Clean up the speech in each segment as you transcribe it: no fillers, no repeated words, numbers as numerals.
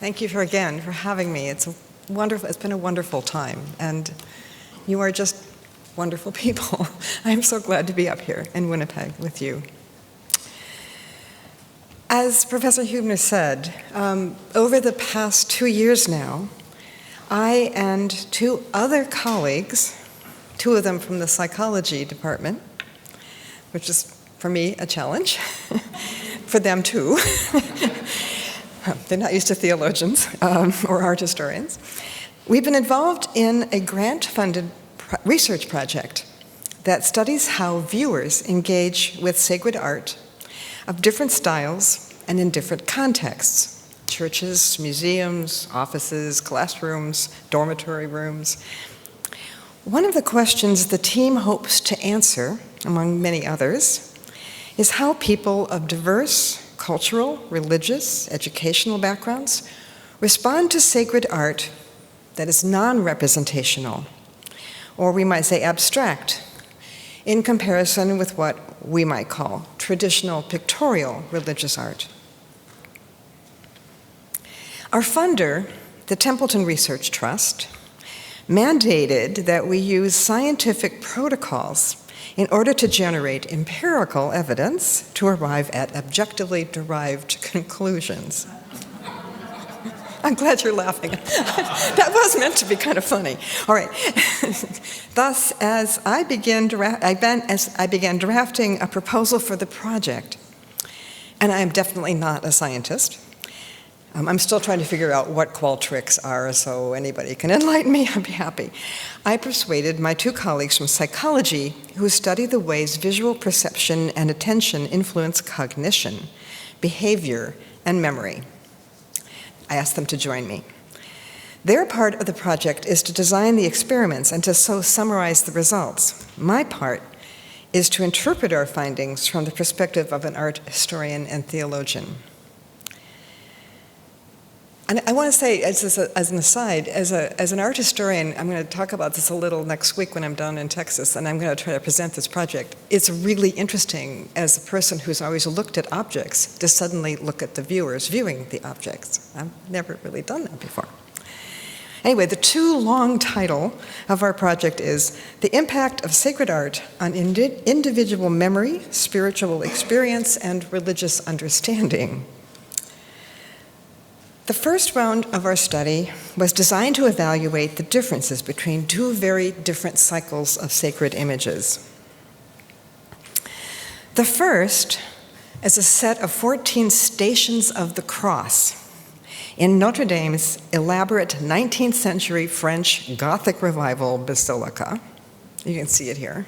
Thank you again for having me. It's been a wonderful time, and you are just wonderful people. I'm so glad to be up here in Winnipeg with you. As Professor Huebner said, over the past 2 years now, I and two other colleagues, two of them from the psychology department, which is, for me, a challenge, for them too. They're not used to theologians or art historians. We've been involved in a grant-funded research project that studies how viewers engage with sacred art of different styles and in different contexts: churches, museums, offices, classrooms, dormitory rooms. One of the questions the team hopes to answer, among many others, is how people of diverse cultural, religious, educational backgrounds respond to sacred art that is non-representational, or we might say abstract, in comparison with what we might call traditional pictorial religious art. Our funder, the Templeton Research Trust, mandated that we use scientific protocols in order to generate empirical evidence to arrive at objectively derived conclusions. I'm glad you're laughing. That was meant to be kind of funny. All right. Thus, as I began drafting a proposal for the project, and I am definitely not a scientist, I'm still trying to figure out what Qualtrics are, so anybody can enlighten me, I'd be happy. I persuaded my two colleagues from psychology who study the ways visual perception and attention influence cognition, behavior, and memory. I asked them to join me. Their part of the project is to design the experiments and to summarize the results. My part is to interpret our findings from the perspective of an art historian and theologian. And I want to say, as an aside, as an art historian, I'm going to talk about this a little next week when I'm down in Texas, and I'm going to try to present this project. It's really interesting, as a person who's always looked at objects, to suddenly look at the viewers viewing the objects. I've never really done that before. Anyway, the too-long title of our project is The Impact of Sacred Art on Individual Memory, Spiritual Experience, and Religious Understanding. The first round of our study was designed to evaluate the differences between two very different cycles of sacred images. The first is a set of 14 Stations of the Cross in Notre Dame's elaborate 19th century French Gothic Revival basilica. You can see it here.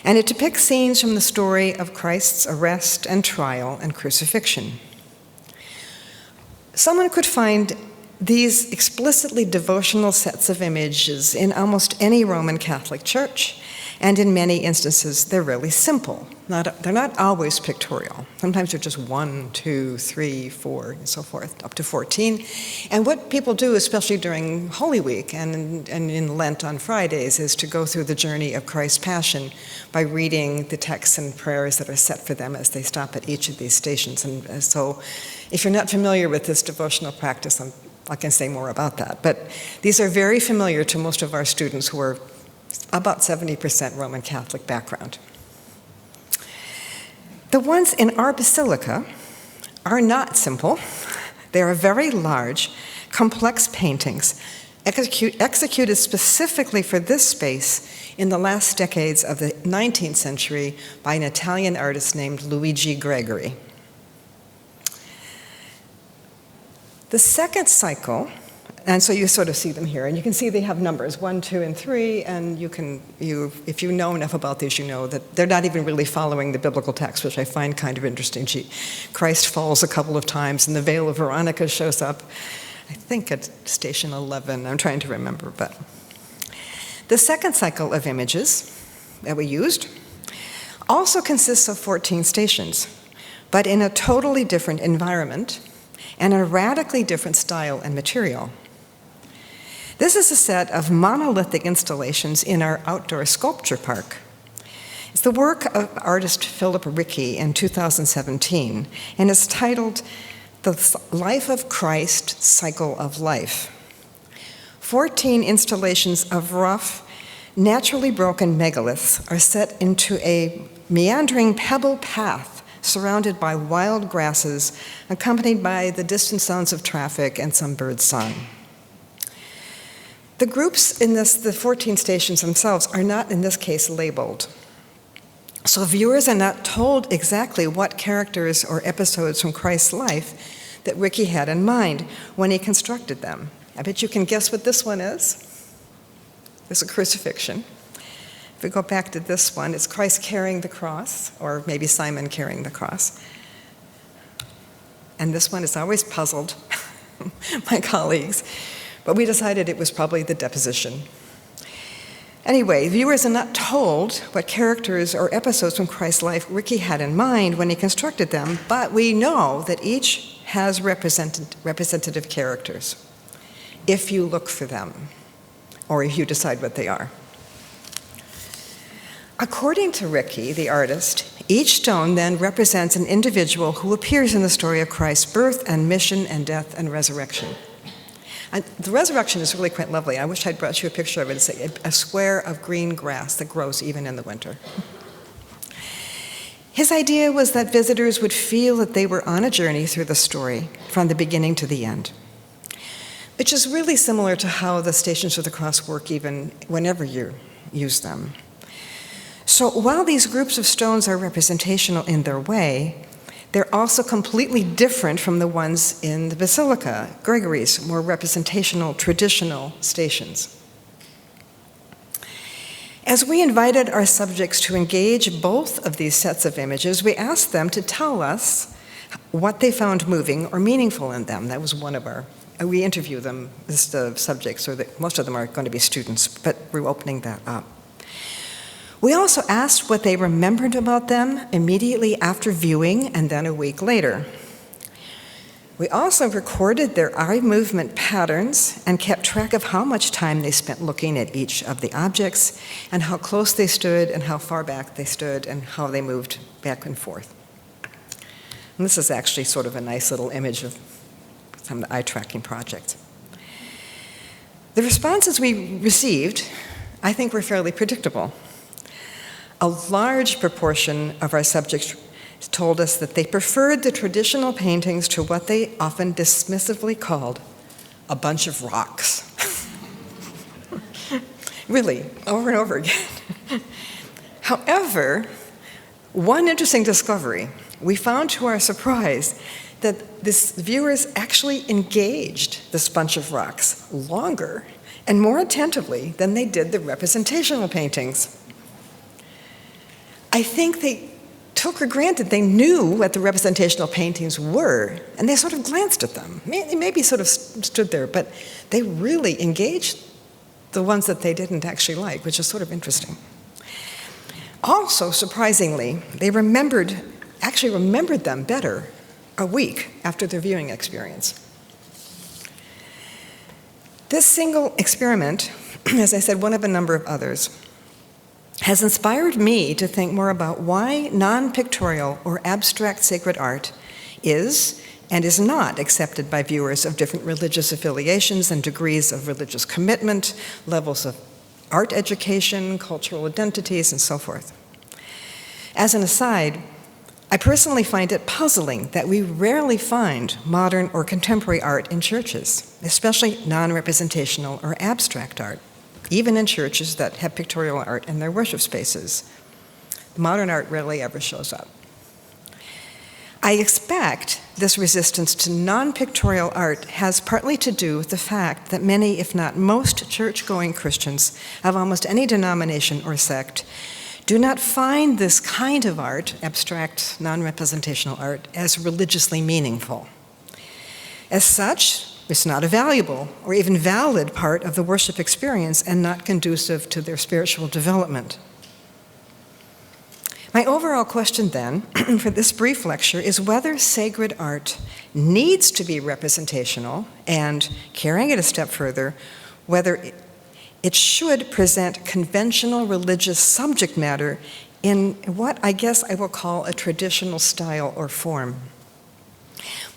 And it depicts scenes from the story of Christ's arrest and trial and crucifixion. Someone could find these explicitly devotional sets of images in almost any Roman Catholic church, and in many instances, they're really simple. They're not always pictorial. Sometimes they're just 1, 2, 3, 4, and so forth, up to 14. And what people do, especially during Holy Week and in Lent on Fridays, is to go through the journey of Christ's Passion by reading the texts and prayers that are set for them as they stop at each of these stations. And so if you're not familiar with this devotional practice, I can say more about that. But these are very familiar to most of our students who are about 70% Roman Catholic background. The ones in our basilica are not simple. They are very large, complex paintings executed specifically for this space in the last decades of the 19th century by an Italian artist named Luigi Gregory. The second cycle, and so you sort of see them here, and you can see they have numbers, 1, 2, and 3, and if you know enough about these, you know that they're not even really following the biblical text, which I find kind of interesting. Christ falls a couple of times, and the veil of Veronica shows up, I think at station 11, I'm trying to remember, but. The second cycle of images that we used also consists of 14 stations, but in a totally different environment and a radically different style and material. This is a set of monolithic installations in our outdoor sculpture park. It's the work of artist Philip Rickey in 2017, and it's titled the Life of Christ Cycle of Life. 14 installations of rough, naturally broken megaliths are set into a meandering pebble path surrounded by wild grasses, accompanied by the distant sounds of traffic and some bird song. The groups in the 14 stations themselves are not, in this case, labeled. So viewers are not told exactly what characters or episodes from Christ's life that Ricky had in mind when he constructed them. I bet you can guess what this one is. There's a crucifixion. If we go back to this one, it's Christ carrying the cross, or maybe Simon carrying the cross. And this one has always puzzled my colleagues, but we decided it was probably the deposition. Anyway, viewers are not told what characters or episodes from Christ's life Ricky had in mind when he constructed them, but we know that each has representative characters, if you look for them, or if you decide what they are. According to Ricky, the artist, each stone then represents an individual who appears in the story of Christ's birth and mission and death and resurrection. And the resurrection is really quite lovely. I wish I'd brought you a picture of it. It's a square of green grass that grows even in the winter. His idea was that visitors would feel that they were on a journey through the story from the beginning to the end, which is really similar to how the Stations of the Cross work even whenever you use them. So while these groups of stones are representational in their way, they're also completely different from the ones in the Basilica, Gregory's more representational, traditional stations. As we invited our subjects to engage both of these sets of images, we asked them to tell us what they found moving or meaningful in them. That was one of we interview them as the subjects, most of them are going to be students, but we're opening that up. We also asked what they remembered about them immediately after viewing and then a week later. We also recorded their eye movement patterns and kept track of how much time they spent looking at each of the objects and how close they stood and how far back they stood and how they moved back and forth. And this is actually sort of a nice little image from the eye tracking project. The responses we received, I think, were fairly predictable. A large proportion of our subjects told us that they preferred the traditional paintings to what they often dismissively called a bunch of rocks. Really, over and over again. However, one interesting discovery, we found to our surprise that viewers actually engaged this bunch of rocks longer and more attentively than they did the representational paintings. I think they took for granted they knew what the representational paintings were, and they sort of glanced at them. They maybe sort of stood there, but they really engaged the ones that they didn't actually like, which is sort of interesting. Also, surprisingly, they actually remembered them better a week after their viewing experience. This single experiment, as I said, one of a number of others, has inspired me to think more about why non-pictorial or abstract sacred art is and is not accepted by viewers of different religious affiliations and degrees of religious commitment, levels of art education, cultural identities, and so forth. As an aside, I personally find it puzzling that we rarely find modern or contemporary art in churches, especially non-representational or abstract art, even in churches that have pictorial art in their worship spaces. Modern art rarely ever shows up. I expect this resistance to non-pictorial art has partly to do with the fact that many, if not most, church-going Christians of almost any denomination or sect do not find this kind of art, abstract, non-representational art, as religiously meaningful. As such, it's not a valuable or even valid part of the worship experience and not conducive to their spiritual development. My overall question then for this brief lecture is whether sacred art needs to be representational and, carrying it a step further, whether it should present conventional religious subject matter in what I guess I will call a traditional style or form.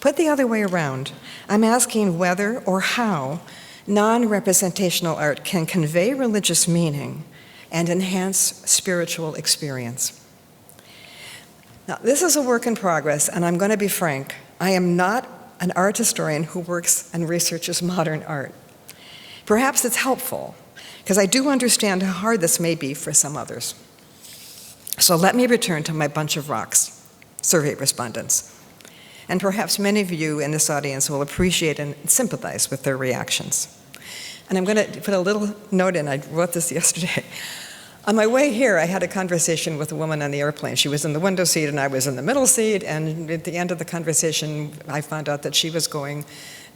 Put the other way around, I'm asking whether or how non-representational art can convey religious meaning and enhance spiritual experience. Now, this is a work in progress, and I'm going to be frank. I am not an art historian who works and researches modern art. Perhaps it's helpful, because I do understand how hard this may be for some others. So let me return to my bunch of rocks, survey respondents. And perhaps many of you in this audience will appreciate and sympathize with their reactions. And I'm going to put a little note in. I wrote this yesterday. On my way here, I had a conversation with a woman on the airplane. She was in the window seat and I was in the middle seat, and at the end of the conversation, I found out that she was going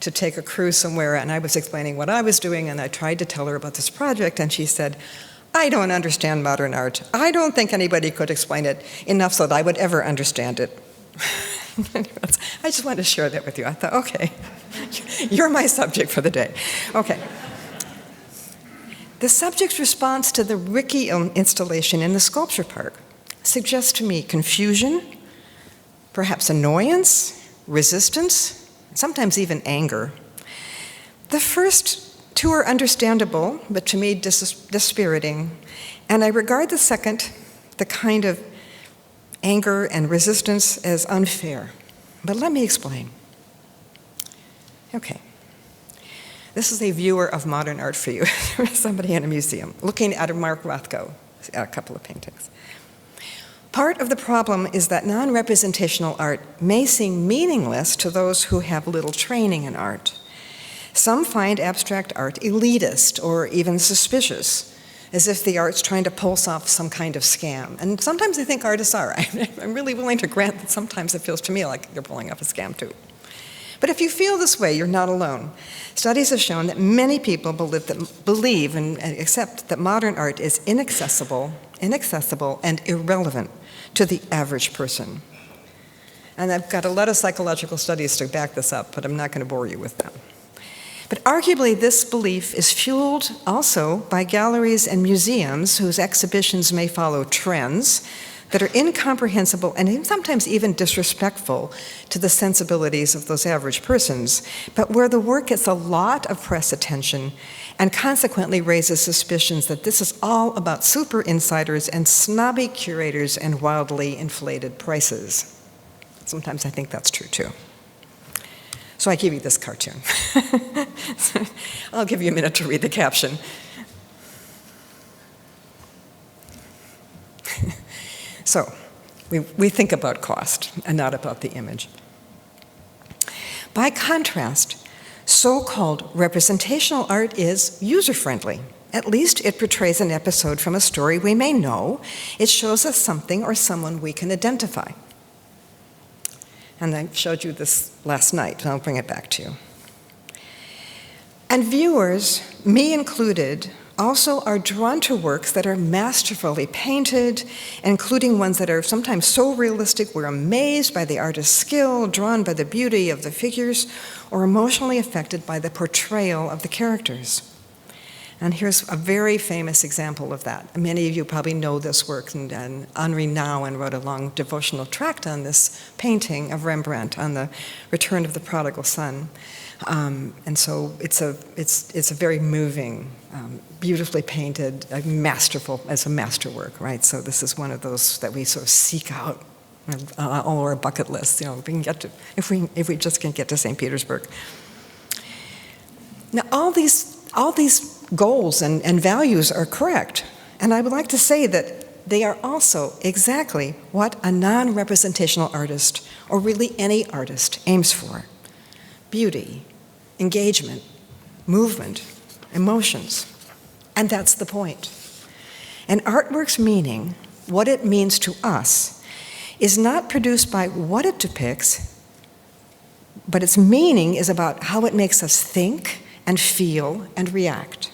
to take a cruise somewhere, and I was explaining what I was doing, and I tried to tell her about this project, and she said, "I don't understand modern art. I don't think anybody could explain it enough so that I would ever understand it." I just wanted to share that with you. I thought, okay, you're my subject for the day. Okay. The subject's response to the Ricky installation in the sculpture park suggests to me confusion, perhaps annoyance, resistance, sometimes even anger. The first two are understandable, but to me dispiriting, and I regard the second, the kind of anger and resistance, as unfair. But let me explain. Okay. This is a viewer of modern art for you, somebody in a museum, looking at a Mark Rothko, a couple of paintings. Part of the problem is that non-representational art may seem meaningless to those who have little training in art. Some find abstract art elitist or even suspicious, as if the art's trying to pulse off some kind of scam. And sometimes I think artists are. I'm really willing to grant that sometimes it feels to me like they're pulling off a scam too. But if you feel this way, you're not alone. Studies have shown that many people believe and accept that modern art is inaccessible, and irrelevant to the average person. And I've got a lot of psychological studies to back this up, but I'm not going to bore you with them. But arguably, this belief is fueled also by galleries and museums whose exhibitions may follow trends that are incomprehensible and sometimes even disrespectful to the sensibilities of those average persons, but where the work gets a lot of press attention and consequently raises suspicions that this is all about super insiders and snobby curators and wildly inflated prices. Sometimes I think that's true too. So I give you this cartoon. I'll give you a minute to read the caption. So, we think about cost and not about the image. By contrast, so-called representational art is user-friendly. At least it portrays an episode from a story we may know. It shows us something or someone we can identify. And I showed you this last night, and I'll bring it back to you. And viewers, me included, also are drawn to works that are masterfully painted, including ones that are sometimes so realistic we're amazed by the artist's skill, drawn by the beauty of the figures, or emotionally affected by the portrayal of the characters. And here's a very famous example of that. Many of you probably know this work, and Henri Nouwen wrote a long devotional tract on this painting of Rembrandt on the return of the prodigal son. And so it's a very moving, beautifully painted, masterful, as a masterwork, right? So this is one of those that we sort of seek out all our bucket lists. You know, we can get to, if we just can get to St. Petersburg. Now, all these goals and values are correct, and I would like to say that they are also exactly what a non-representational artist, or really any artist, aims for: beauty, engagement, movement, emotions. And that's the point. An artwork's meaning, what it means to us, is not produced by what it depicts, but its meaning is about how it makes us think and feel and react.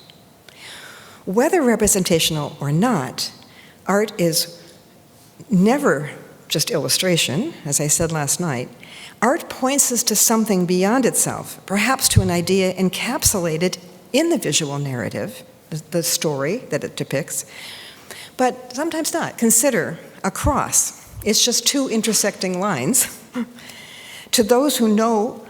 Whether representational or not, art is never just illustration, as I said last night. Art points us to something beyond itself, perhaps to an idea encapsulated in the visual narrative, the story that it depicts, but sometimes not. Consider a cross. It's just two intersecting lines. To those who know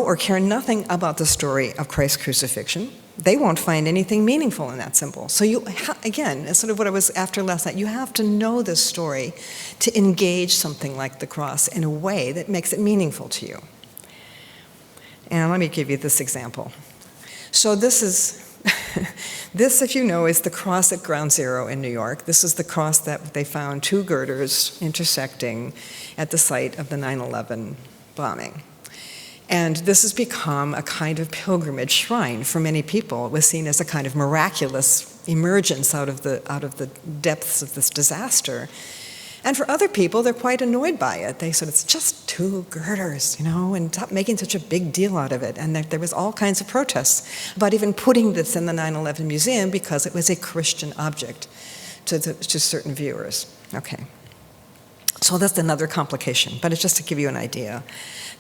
or care nothing about the story of Christ's crucifixion, they won't find anything meaningful in that symbol. So again, it's sort of what I was after last night. You have to know this story to engage something like the cross in a way that makes it meaningful to you. And let me give you this example. So this, if you know, is the cross at Ground Zero in New York. This is the cross that they found two girders intersecting at the site of the 9/11 bombing. And this has become a kind of pilgrimage shrine for many people. It was seen as a kind of miraculous emergence out of the depths of this disaster. And for other people, they're quite annoyed by it. They said, it's just two girders, and stop making such a big deal out of it. And there was all kinds of protests about even putting this in the 9/11 museum because it was a Christian object to certain viewers. Okay. So that's another complication, but it's just to give you an idea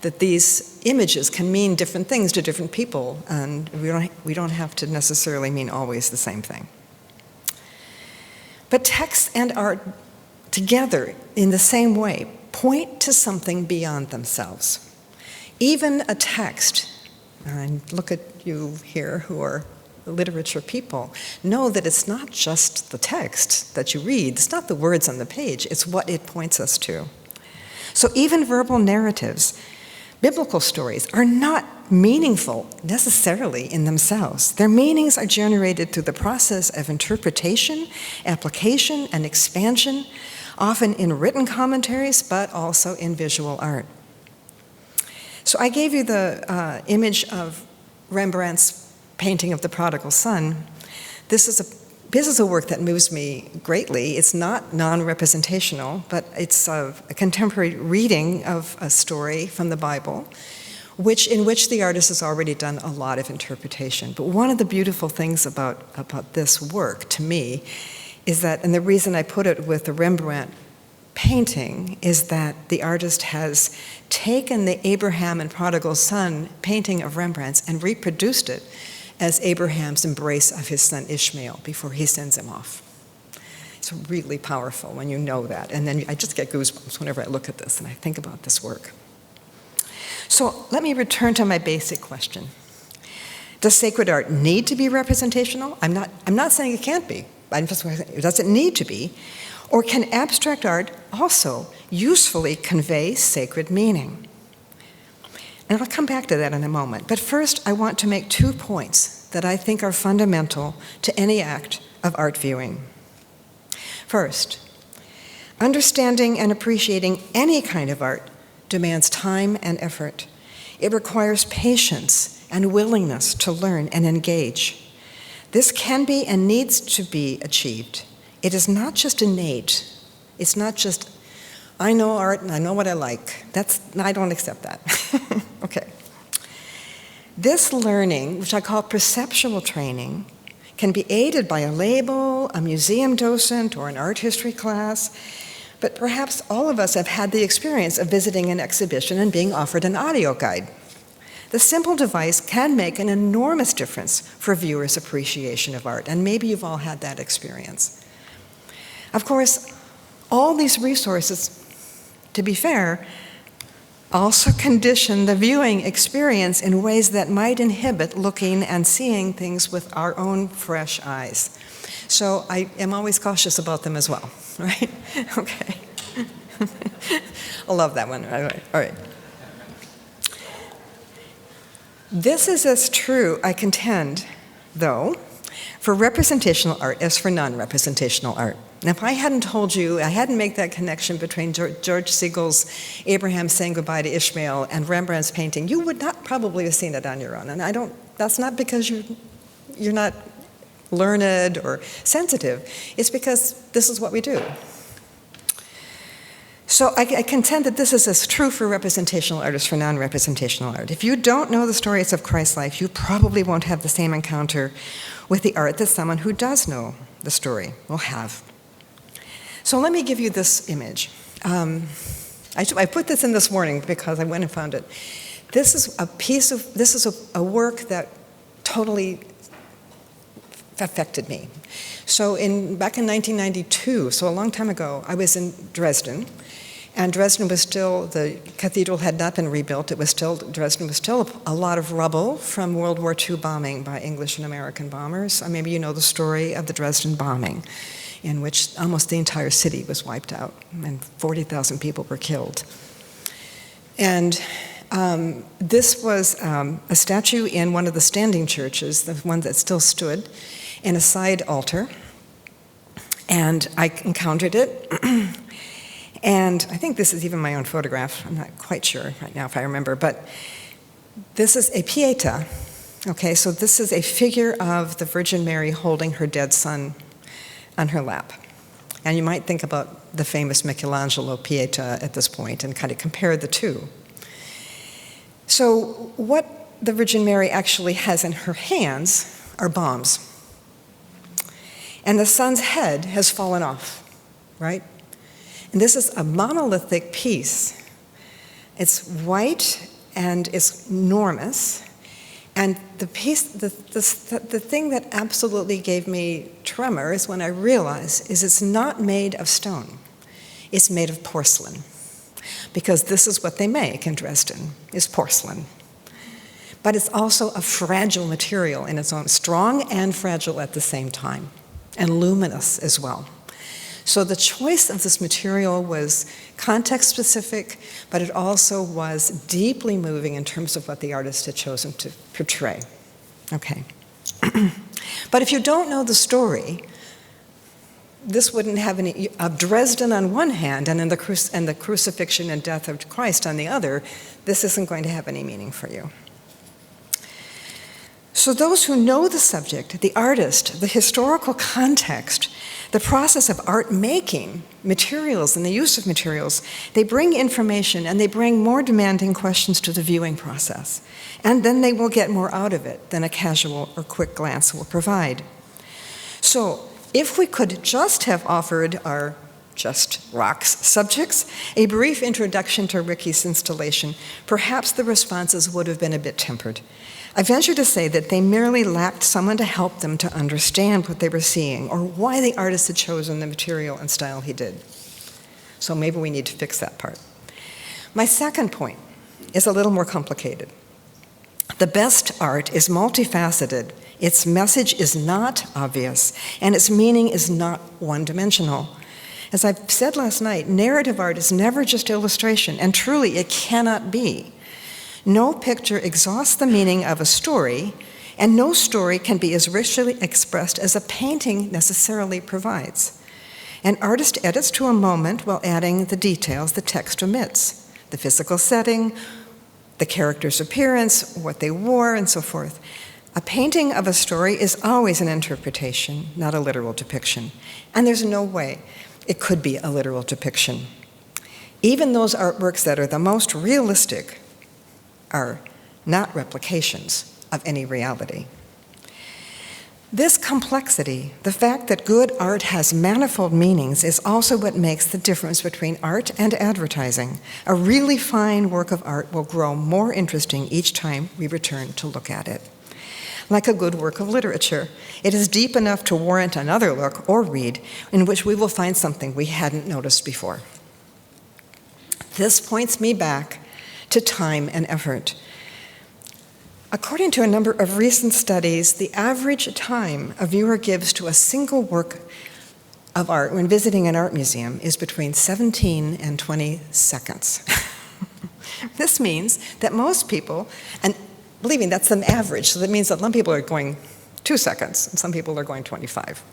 that these images can mean different things to different people, and we don't have to necessarily mean always the same thing. But text and art together in the same way point to something beyond themselves. Even a text, and look at you here who are literature people, know that it's not just the text that you read, it's not the words on the page, it's what it points us to. So even verbal narratives, biblical stories, are not meaningful necessarily in themselves. Their meanings are generated through the process of interpretation, application, and expansion, often in written commentaries, but also in visual art. So I gave you the image of Rembrandt's painting of the prodigal son. This is a work that moves me greatly. It's not non-representational, but it's a contemporary reading of a story from the Bible, in which the artist has already done a lot of interpretation. But one of the beautiful things about this work, to me, is that, and the reason I put it with the Rembrandt painting, is that the artist has taken the Abraham and prodigal son painting of Rembrandt's and reproduced it as Abraham's embrace of his son Ishmael before he sends him off. It's really powerful when you know that. And then I just get goosebumps whenever I look at this and I think about this work. So let me return to my basic question. Does sacred art need to be representational? I'm not saying it can't be. I'm just saying it doesn't need to be. Or can abstract art also usefully convey sacred meaning? And I'll come back to that in a moment. But first, I want to make 2 points that I think are fundamental to any act of art viewing. First, understanding and appreciating any kind of art demands time and effort. It requires patience and willingness to learn and engage. This can be and needs to be achieved. It is not just innate. It's not just, I know art and I know what I like. I don't accept that. Okay. This learning, which I call perceptual training, can be aided by a label, a museum docent, or an art history class. But perhaps all of us have had the experience of visiting an exhibition and being offered an audio guide. The simple device can make an enormous difference for viewers' appreciation of art, and maybe you've all had that experience. Of course, all these resources, to be fair, also condition the viewing experience in ways that might inhibit looking and seeing things with our own fresh eyes. So I am always cautious about them as well, right? Okay. I love that one. All right. This is as true, I contend, though, for representational art as for non-representational art. Now, if I hadn't told you, I hadn't made that connection between George Siegel's Abraham saying goodbye to Ishmael and Rembrandt's painting, you would not probably have seen it on your own. And that's not because you're not learned or sensitive. It's because this is what we do. So I contend that this is as true for representational art as for non-representational art. If you don't know the stories of Christ's life, you probably won't have the same encounter with the art that someone who does know the story will have. So let me give you this image. I put this in this morning because I went and found it. This is a work that totally affected me. So back in 1992, so a long time ago, I was in Dresden, And Dresden was still, the cathedral had not been rebuilt. Dresden was still a lot of rubble from World War II bombing by English and American bombers. Or maybe you know the story of the Dresden bombing, in which almost the entire city was wiped out and 40,000 people were killed. And this was a statue in one of the standing churches, the one that still stood, in a side altar. And I encountered it. And I think this is even my own photograph. I'm not quite sure right now if I remember. But this is a Pietà. Okay, so this is a figure of the Virgin Mary holding her dead son on her lap. And you might think about the famous Michelangelo Pietà at this point and kind of compare the two. So what the Virgin Mary actually has in her hands are bombs. And the son's head has fallen off, right? And this is a monolithic piece. It's white and it's enormous. And the piece, the thing that absolutely gave me tremor is when I realized is it's not made of stone. It's made of porcelain. Because this is what they make in Dresden, is porcelain. But it's also a fragile material in its own, strong and fragile at the same time, and luminous as well. So the choice of this material was context-specific, but it also was deeply moving in terms of what the artist had chosen to portray. Okay. But if you don't know the story, this wouldn't have any, of Dresden on one hand and the crucifixion and death of Christ on the other, this isn't going to have any meaning for you. So those who know the subject, the artist, the historical context, the process of art making, materials and the use of materials, they bring information and they bring more demanding questions to the viewing process. And then they will get more out of it than a casual or quick glance will provide. So if we could just have offered our Just Rocks subjects a brief introduction to Ricky's installation, perhaps the responses would have been a bit tempered. I venture to say that they merely lacked someone to help them to understand what they were seeing or why the artist had chosen the material and style he did. So maybe we need to fix that part. My second point is a little more complicated. The best art is multifaceted. Its message is not obvious, and its meaning is not one-dimensional. As I said last night, narrative art is never just illustration, and truly it cannot be. No picture exhausts the meaning of a story, and no story can be as richly expressed as a painting necessarily provides. An artist edits to a moment while adding the details the text omits, the physical setting, the character's appearance, what they wore, and so forth. A painting of a story is always an interpretation, not a literal depiction, and there's no way it could be a literal depiction. Even those artworks that are the most realistic are not replications of any reality. This complexity, the fact that good art has manifold meanings, is also what makes the difference between art and advertising. A really fine work of art will grow more interesting each time we return to look at it. Like a good work of literature, it is deep enough to warrant another look or read in which we will find something we hadn't noticed before. This points me back to time and effort. According to a number of recent studies, the average time a viewer gives to a single work of art when visiting an art museum is between 17 and 20 seconds. This means that most people, and believe me, that's an average, so that means that some people are going 2 seconds and some people are going 25.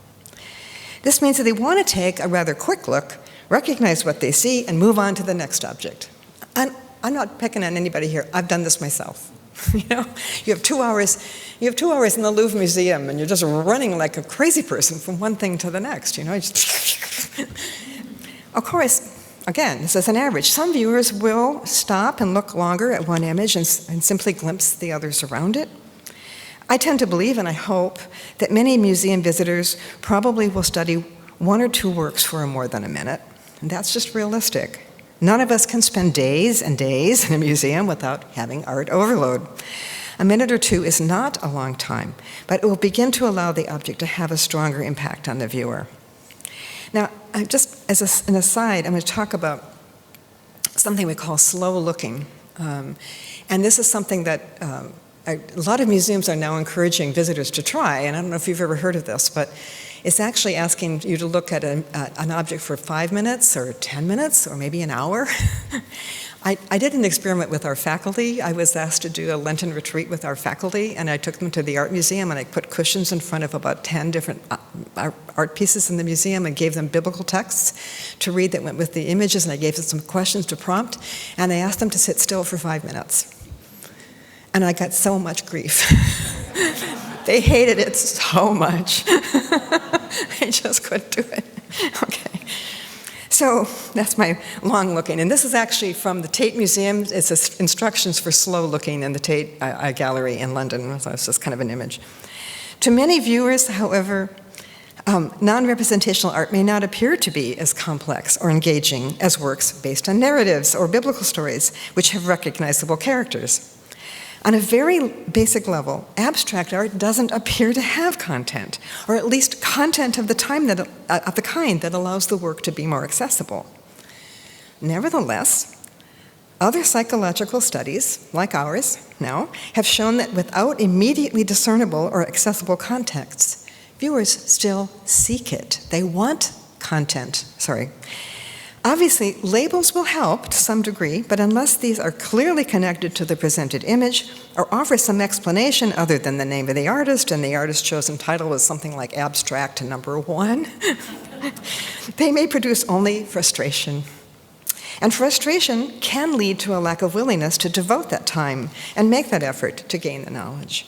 This means that they want to take a rather quick look, recognize what they see, and move on to the next object. And I'm not picking on anybody here. I've done this myself. You know, you have 2 hours in the Louvre Museum, and you're just running like a crazy person from one thing to the next. You know, of course. Again, this is an average. Some viewers will stop and look longer at one image and simply glimpse the others around it. I tend to believe, and I hope, that many museum visitors probably will study 1 or 2 works for more than a minute, and that's just realistic. None of us can spend days and days in a museum without having art overload. A minute or 2 is not a long time, but it will begin to allow the object to have a stronger impact on the viewer. Now, just as an aside, I'm going to talk about something we call slow looking. And this is something that a lot of museums are now encouraging visitors to try, and I don't know if you've ever heard of this, but it's actually asking you to look at an object for 5 minutes or 10 minutes or maybe an hour. I did an experiment with our faculty. I was asked to do a Lenten retreat with our faculty, and I took them to the art museum, and I put cushions in front of about 10 different art pieces in the museum and gave them biblical texts to read that went with the images, and I gave them some questions to prompt, and I asked them to sit still for 5 minutes. And I got so much grief. They hated it so much. I just couldn't do it. Okay. So that's my long looking. And this is actually from the Tate Museum. It's instructions for slow looking in the Tate Gallery in London. So it's just kind of an image. To many viewers, however, non-representational art may not appear to be as complex or engaging as works based on narratives or biblical stories, which have recognizable characters. On a very basic level, abstract art doesn't appear to have content, or at least content of the kind that allows the work to be more accessible. Nevertheless, other psychological studies, like ours now, have shown that without immediately discernible or accessible contexts, viewers still seek it. They want content. Obviously, labels will help to some degree, but unless these are clearly connected to the presented image or offer some explanation other than the name of the artist, and the artist's chosen title was something like Abstract #1, they may produce only frustration. And frustration can lead to a lack of willingness to devote that time and make that effort to gain the knowledge.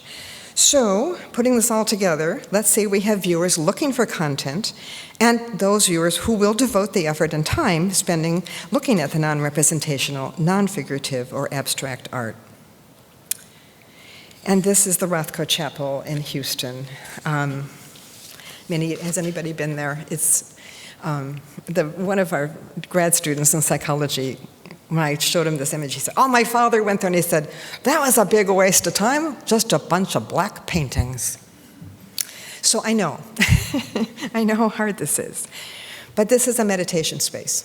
So, putting this all together, let's say we have viewers looking for content, and those viewers who will devote the effort and time spending looking at the non-representational, non-figurative, or abstract art. And this is the Rothko Chapel in Houston. Has anybody been there? It's one of our grad students in psychology. When I showed him this image, he said, "Oh, my father went there," and he said, "That was a big waste of time, just a bunch of black paintings." So I know, I know how hard this is. But this is a meditation space.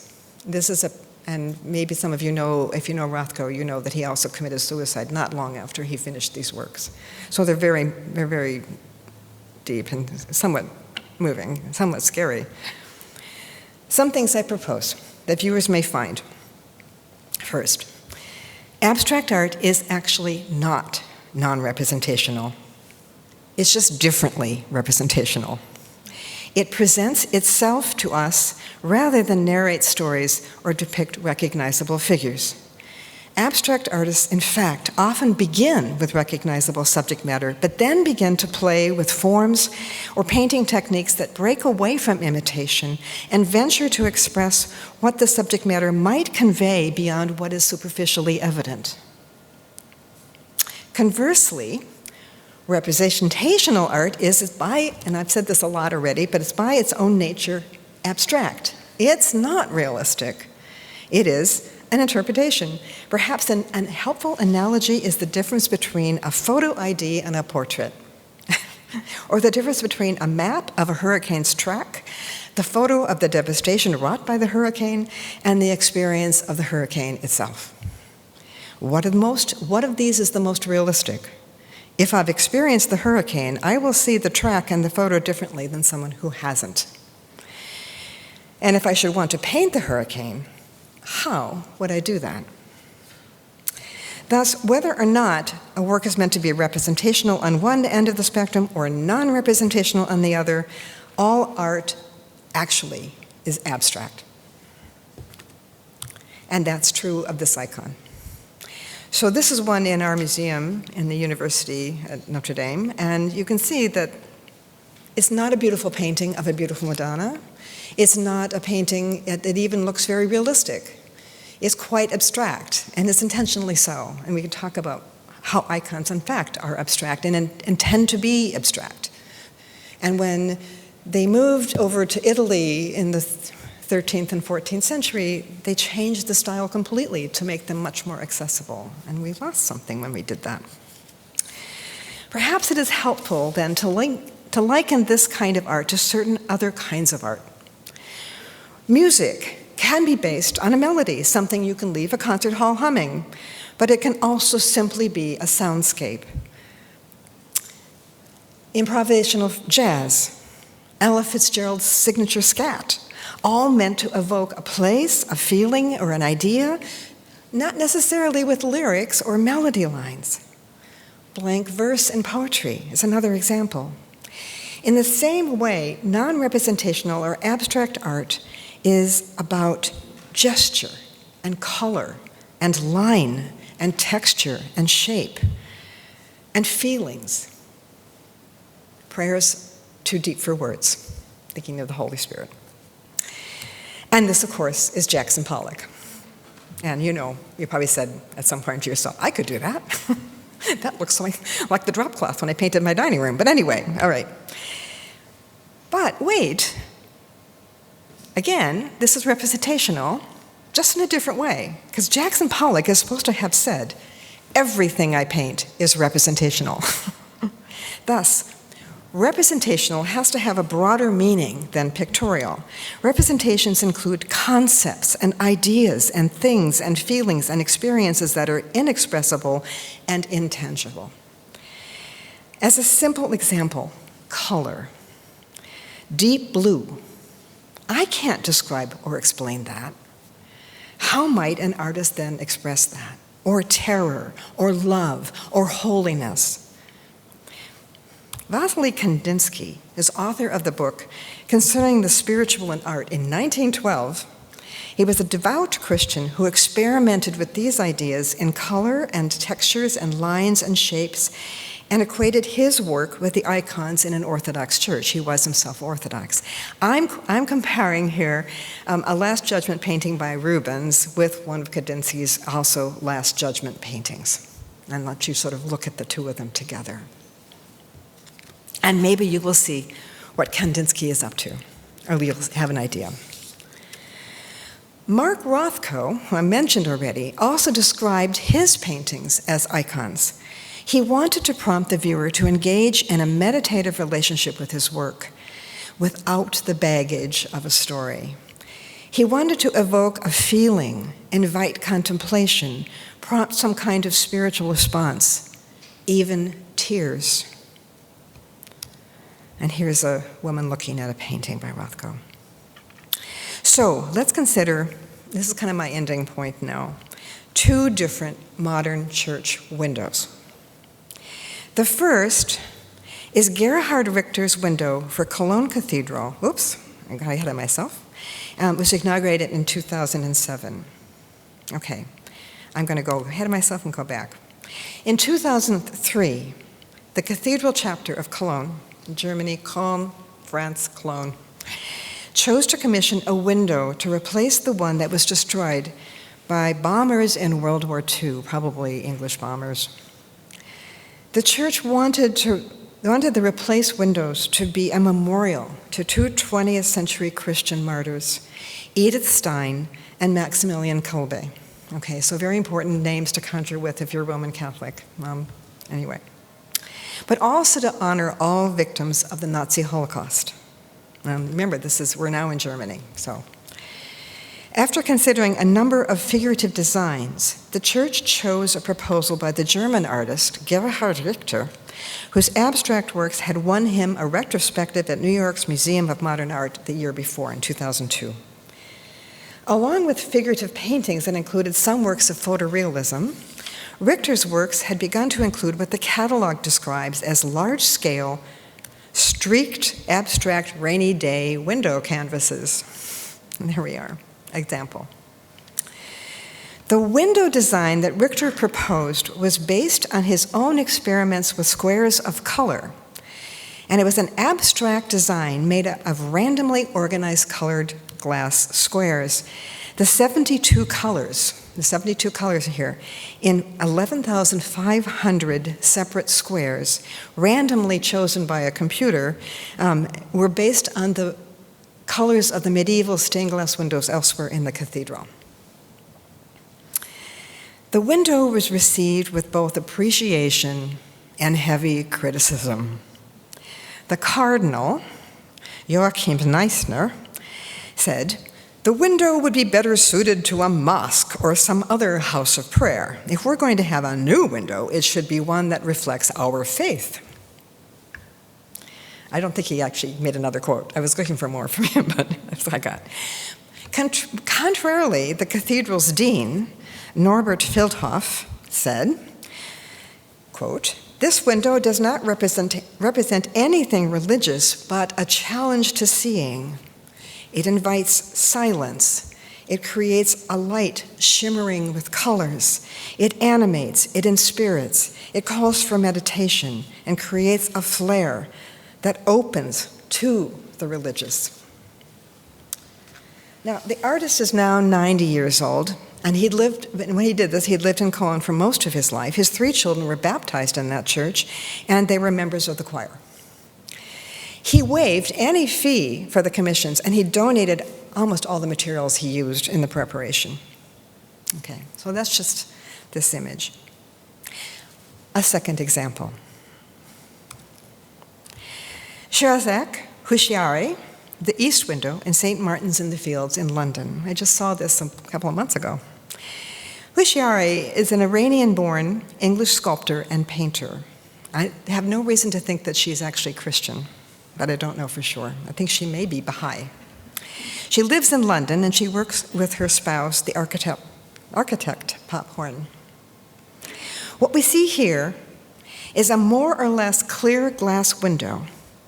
And maybe some of you know, if you know Rothko, you know that he also committed suicide not long after he finished these works. So they're very deep and somewhat moving, somewhat scary. Some things I propose that viewers may find. First, abstract art is actually not non-representational. It's just differently representational. It presents itself to us rather than narrate stories or depict recognizable figures. Abstract artists, in fact, often begin with recognizable subject matter, but then begin to play with forms or painting techniques that break away from imitation and venture to express what the subject matter might convey beyond what is superficially evident. Conversely, representational art is by, and I've said this a lot already, but it's by its own nature abstract. It's not realistic. It is an interpretation. Perhaps a helpful analogy is the difference between a photo ID and a portrait, or the difference between a map of a hurricane's track, the photo of the devastation wrought by the hurricane, and the experience of the hurricane itself. What of these is the most realistic? If I've experienced the hurricane, I will see the track and the photo differently than someone who hasn't. And if I should want to paint the hurricane, how would I do that? Thus, whether or not a work is meant to be representational on one end of the spectrum or non-representational on the other, all art actually is abstract. And that's true of this icon. So this is one in our museum in the university at Notre Dame, and you can see that it's not a beautiful painting of a beautiful Madonna. It's not a painting that even looks very realistic. It's quite abstract, and it's intentionally so. And we can talk about how icons, in fact, are abstract and intend to be abstract. And when they moved over to Italy in the 13th and 14th century, they changed the style completely to make them much more accessible. And we lost something when we did that. Perhaps it is helpful then to liken this kind of art to certain other kinds of art. Music can be based on a melody, something you can leave a concert hall humming, but it can also simply be a soundscape. Improvisational jazz, Ella Fitzgerald's signature scat, all meant to evoke a place, a feeling, or an idea, not necessarily with lyrics or melody lines. Blank verse in poetry is another example. In the same way, non-representational or abstract art is about gesture and color and line and texture and shape and feelings. Prayers too deep for words, thinking of the Holy Spirit. And this, of course, is Jackson Pollock. And you probably said at some point to yourself, I could do that. That looks like the drop cloth when I painted my dining room. But anyway, all right. But wait, again, this is representational, just in a different way. Because Jackson Pollock is supposed to have said, everything I paint is representational. Thus, representational has to have a broader meaning than pictorial. Representations include concepts and ideas and things and feelings and experiences that are inexpressible and intangible. As a simple example, color. Deep blue. I can't describe or explain that. How might an artist then express that? Or terror, or love, or holiness? Vasily Kandinsky is author of the book Concerning the Spiritual in Art in 1912. He was a devout Christian who experimented with these ideas in color and textures and lines and shapes and equated his work with the icons in an Orthodox church. He was himself Orthodox. I'm comparing here a Last Judgment painting by Rubens with one of Kandinsky's also Last Judgment paintings, and let you sort of look at the two of them together. And maybe you will see what Kandinsky is up to, or you'll have an idea. Mark Rothko, who I mentioned already, also described his paintings as icons. He wanted to prompt the viewer to engage in a meditative relationship with his work without the baggage of a story. He wanted to evoke a feeling, invite contemplation, prompt some kind of spiritual response, even tears. And here's a woman looking at a painting by Rothko. So let's consider, this is kind of my ending point now, two different modern church windows. The first is Gerhard Richter's window for Cologne Cathedral. Oops, I got ahead of myself. It was inaugurated in 2007. Okay, I'm going to go ahead of myself and go back. In 2003, the cathedral chapter of Cologne, Germany, Cologne, France, Cologne, chose to commission a window to replace the one that was destroyed by bombers in World War II, probably English bombers. The church wanted the replaced windows to be a memorial to two 20th century Christian martyrs, Edith Stein and Maximilian Kolbe. Okay, so very important names to conjure with if you're Roman Catholic. Anyway. But also to honor all victims of the Nazi Holocaust. Remember, we're now in Germany, so. After considering a number of figurative designs, the church chose a proposal by the German artist Gerhard Richter, whose abstract works had won him a retrospective at New York's Museum of Modern Art the year before, in 2002. Along with figurative paintings that included some works of photorealism, Richter's works had begun to include what the catalog describes as large-scale, streaked, abstract, rainy day window canvases. And there we are, example. The window design that Richter proposed was based on his own experiments with squares of color, and it was an abstract design made of randomly organized colored glass squares. The 72 colors here, in 11,500 separate squares, randomly chosen by a computer, were based on the colors of the medieval stained glass windows elsewhere in the cathedral. The window was received with both appreciation and heavy criticism. The Cardinal, Joachim Neissner, said, The window would be better suited to a mosque or some other house of prayer. If we're going to have a new window, it should be one that reflects our faith. I don't think he actually made another quote. I was looking for more from him, but that's what I got. Contrarily, the cathedral's dean, Norbert Fildhoff, said, quote, "This window does not represent anything religious, but a challenge to seeing. It invites silence. It creates a light shimmering with colors. It animates, it inspirits, it calls for meditation, and creates a flare that opens to the religious." Now, the artist is now 90 years old, and when he did this, he'd lived in Cologne for most of his life. His 3 children were baptized in that church, and they were members of the choir. He waived any fee for the commissions, and he donated almost all the materials he used in the preparation. Okay, so that's just this image. A second example. Shirazek Hushiari, the east window in St. Martin's in the Fields in London. I just saw this a couple of months ago. Hushiari is an Iranian-born English sculptor and painter. I have no reason to think that she's actually Christian, but I don't know for sure. I think she may be Baha'i. She lives in London, and she works with her spouse, the architect Pop Horn. What we see here is a more or less clear glass window.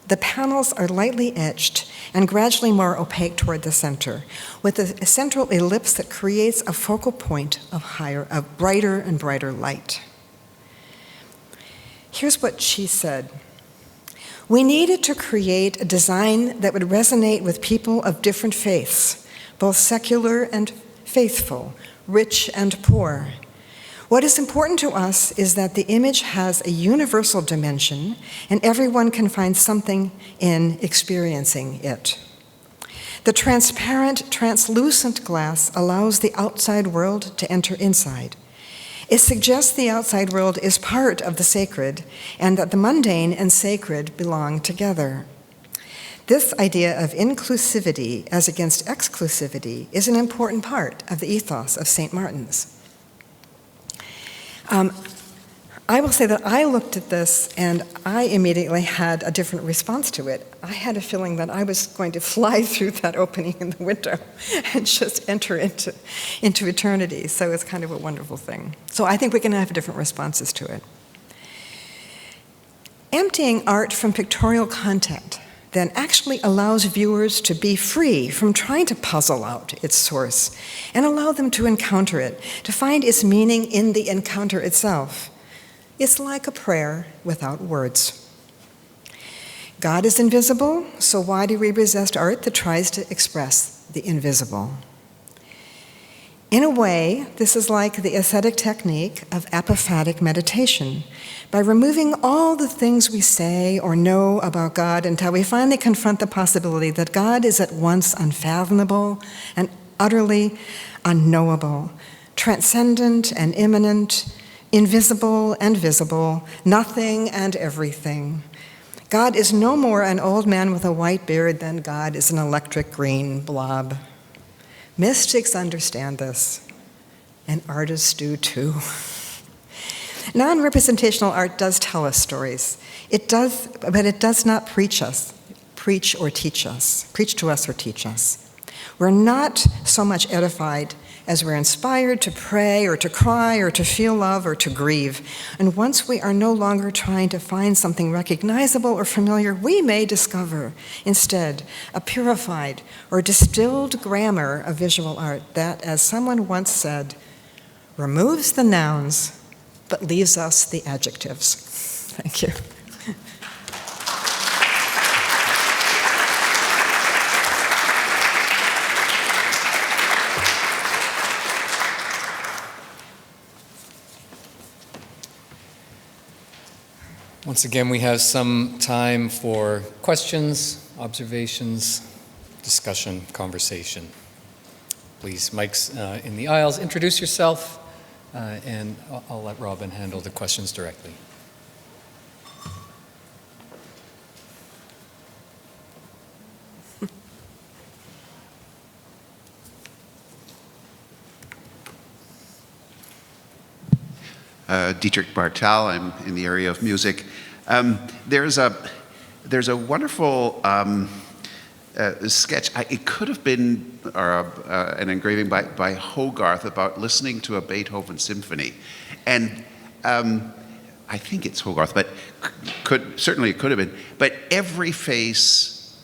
The panels are lightly etched and gradually more opaque toward the center, with a central ellipse that creates a focal point of brighter and brighter light. Here's what she said. "We needed to create a design that would resonate with people of different faiths, both secular and faithful, rich and poor. What is important to us is that the image has a universal dimension and everyone can find something in experiencing it. The transparent, translucent glass allows the outside world to enter inside. It suggests the outside world is part of the sacred and that the mundane and sacred belong together. This idea of inclusivity as against exclusivity is an important part of the ethos of St. Martin's." I will say that I looked at this and I immediately had a different response to it. I had a feeling that I was going to fly through that opening in the window and just enter into eternity. So it's kind of a wonderful thing. So I think we can have different responses to it. Emptying art from pictorial content then actually allows viewers to be free from trying to puzzle out its source and allow them to encounter it, to find its meaning in the encounter itself. It's like a prayer without words. God is invisible, so why do we resist art that tries to express the invisible? In a way, this is like the ascetic technique of apophatic meditation. By removing all the things we say or know about God until we finally confront the possibility that God is at once unfathomable and utterly unknowable, transcendent and immanent, invisible and visible, nothing and everything. God is no more an old man with a white beard than God is an electric green blob. Mystics understand this, and artists do too. Non-representational art does tell us stories. But it does not preach to us or teach us. We're not so much edified as we're inspired to pray or to cry or to feel love or to grieve. And once we are no longer trying to find something recognizable or familiar, we may discover instead a purified or distilled grammar of visual art that, as someone once said, removes the nouns but leaves us the adjectives. Thank you. Once again, we have some time for questions, observations, discussion, conversation. Please, mics in the aisles, introduce yourself, and I'll let Robin handle the questions directly. Dietrich Bartal. I'm in the area of music. There's a wonderful sketch. It could have been an engraving by Hogarth about listening to a Beethoven symphony, and I think it's Hogarth, but certainly it could have been. But every face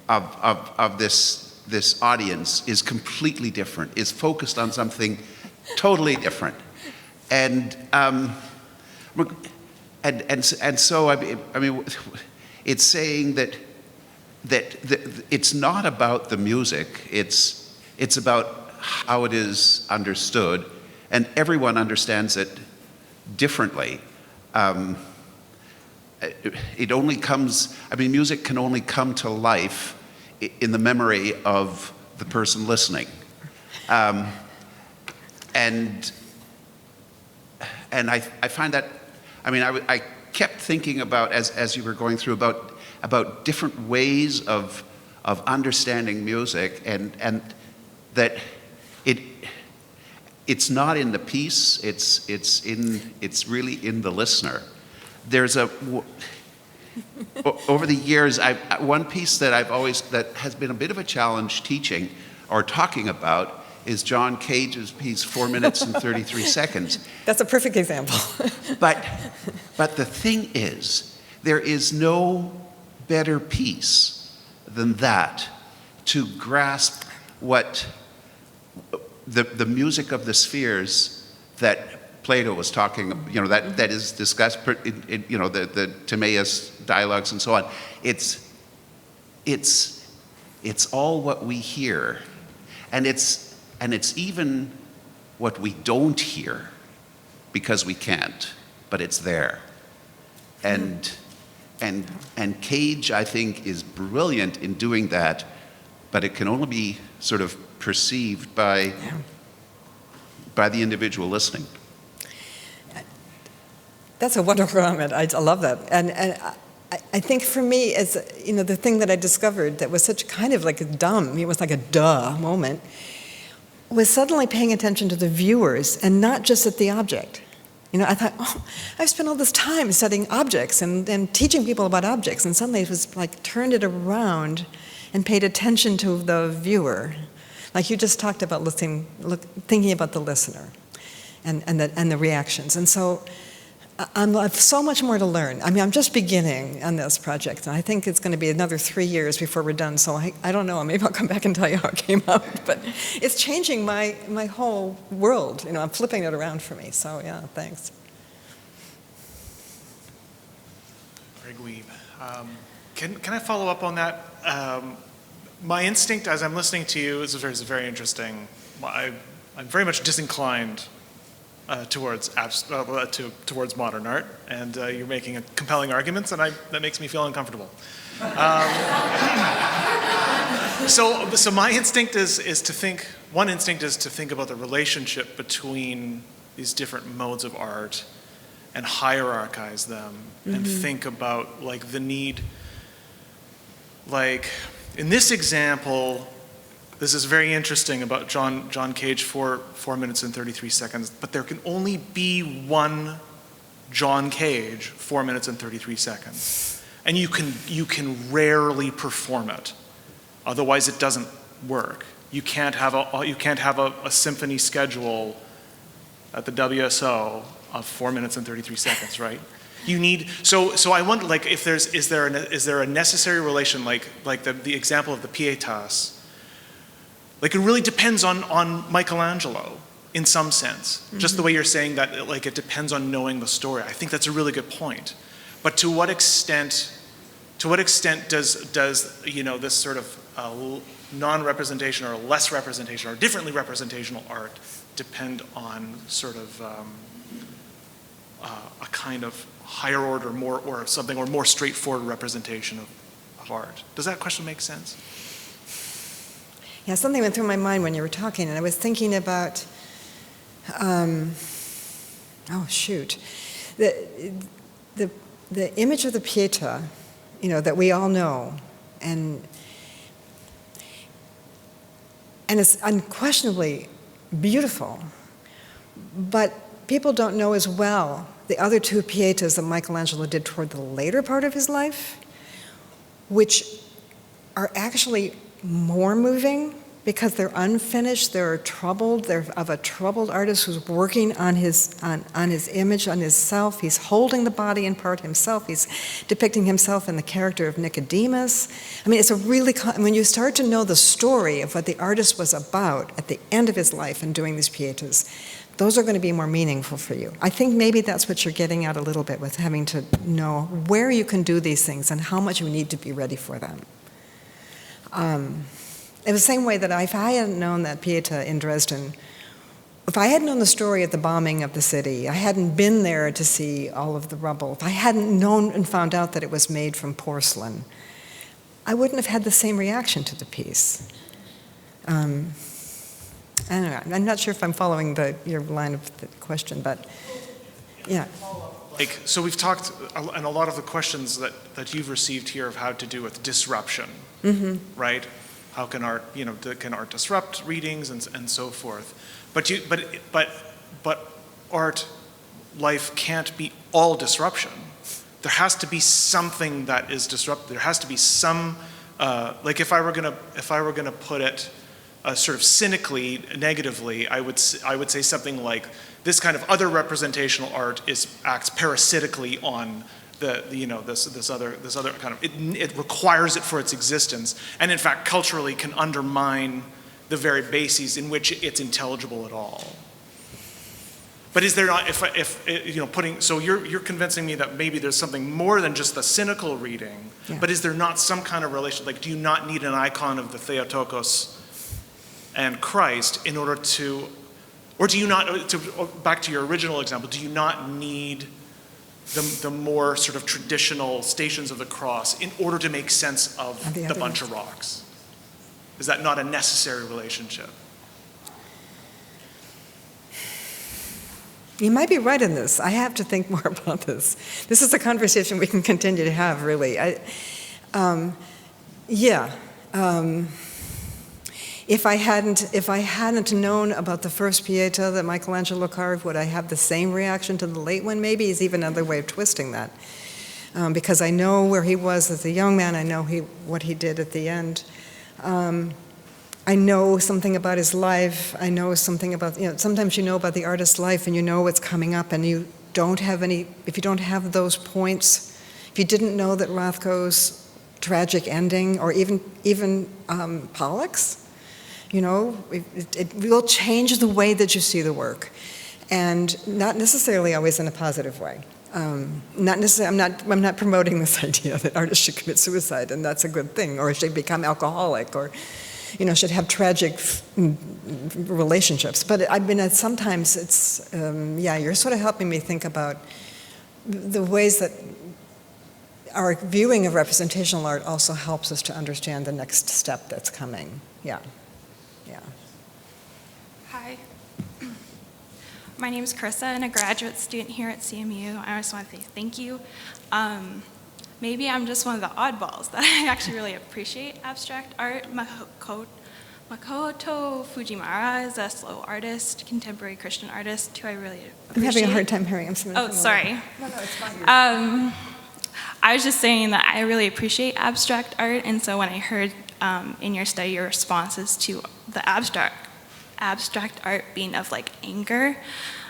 of this audience is completely different. Is focused on something totally different, and so I mean, it's saying that it's not about the music. It's about how it is understood, and everyone understands it differently. It only comes. I mean, music can only come to life in the memory of the person listening, and I find that. I mean, I kept thinking about as you were going through about different ways of understanding music, and that it's not in the piece. It's really in the listener. There's over the years, one piece that that has been a bit of a challenge teaching or talking about is John Cage's piece, 4 minutes and 33 seconds. That's a perfect example. But the thing is, there is no better piece than that to grasp what the music of the spheres that Plato was talking, that is discussed in the Timaeus dialogues and so on. It's all what we hear, and it's even what we don't hear because we can't, but it's there. And Cage, I think, is brilliant in doing that, but it can only be sort of perceived by the individual listening. That's a wonderful comment. I love that. And I think for me, as the thing that I discovered that was such kind of like it was like a duh moment, was suddenly paying attention to the viewers and not just at the object. I thought, I've spent all this time studying objects and teaching people about objects, and suddenly it was like turned it around and paid attention to the viewer. Like you just talked about thinking about the listener and the reactions. And so I have so much more to learn. I mean, I'm just beginning on this project, and I think it's going to be another 3 years before we're done, so I don't know. Maybe I'll come back and tell you how it came out. But it's changing my whole world. I'm flipping it around for me. So, yeah, thanks. Greg Weeb. Can I follow up on that? My instinct as I'm listening to you is very interesting. I'm very much disinclined towards modern art, and you're making compelling arguments, and that makes me feel uncomfortable. So my instinct is to think. One instinct is to think about the relationship between these different modes of art, and hierarchize them, and think about like the need. Like in this example. This is very interesting about John Cage, 4 minutes and 33 seconds, but there can only be one John Cage, 4 minutes and 33 seconds. And you can rarely perform it. Otherwise it doesn't work. You can't have a symphony schedule at the WSO of 4 minutes and 33 seconds, right? You need so I wonder like if is there a necessary relation like the example of the Pietas. Like it really depends on Michelangelo in some sense. Just the way you're saying that like it depends on knowing the story. I think that's a really good point. But to what extent does this sort of non-representation or less representation or differently representational art depend on sort of a kind of higher order more straightforward representation of art? Does that question make sense? Yeah, something went through my mind when you were talking, and I was thinking about, the image of the Pietà, that we all know, and it's unquestionably beautiful, but people don't know as well the other two pietas that Michelangelo did toward the later part of his life, which are actually more moving because they're unfinished, they're troubled, they're of a troubled artist who's working on his image, on his self. He's holding the body in part himself. He's depicting himself in the character of Nicodemus. I mean, it's a really, when you start to know the story of what the artist was about at the end of his life in doing these pietas, those are going to be more meaningful for you. I think maybe that's what you're getting at a little bit with having to know where you can do these things and how much you need to be ready for them. In the same way that if I hadn't known that Pieta in Dresden, if I hadn't known the story of the bombing of the city, I hadn't been there to see all of the rubble, if I hadn't known and found out that it was made from porcelain, I wouldn't have had the same reaction to the piece. I don't know, I'm not sure if I'm following your line of the question, but yeah. So we've talked, and a lot of the questions that you've received here have had to do with disruption, right? How can art, can art disrupt readings and so forth? But art, life can't be all disruption. There has to be something that is disrupted. There has to be some, like if I were gonna put it sort of cynically, negatively, I would say something like this kind of other representational art acts parasitically on this other kind of it requires it for its existence, and in fact culturally can undermine the very bases in which it's intelligible at all. But is there not, so you're convincing me that maybe there's something more than just the cynical reading, but is there not some kind of relation, like do you not need an icon of the Theotokos and Christ in order to, or do you not, back to your original example, do you not need the more sort of traditional Stations of the Cross in order to make sense of the bunch of rocks? Is that not a necessary relationship? You might be right in this. I have to think more about this. This is a conversation we can continue to have, really. If I hadn't known about the first Pieta that Michelangelo carved, would I have the same reaction to the late one? Maybe is even another way of twisting that, because I know where he was as a young man. I know what he did at the end. I know something about his life. I know something about, sometimes you know about the artist's life and you know what's coming up, and you don't have if you don't have those points, if you didn't know that Rothko's tragic ending, or even Pollock's, it will change the way that you see the work, and not necessarily always in a positive way. Not necessarily. I'm not promoting this idea that artists should commit suicide, and that's a good thing, or should become alcoholic, or should have tragic relationships. But I mean, sometimes it's you're sort of helping me think about the ways that our viewing of representational art also helps us to understand the next step that's coming. Yeah. Hi. My name is Carissa, and a graduate student here at CMU. I just want to say thank you. Maybe I'm just one of the oddballs that I actually really appreciate abstract art. Makoto Fujimura is a slow artist, contemporary Christian artist who I really appreciate. I'm having a hard time hearing. I'm sorry. Oh, sorry. No, it's fine. I was just saying that I really appreciate abstract art, and so when I heard in your study your responses to the abstract art being of like anger,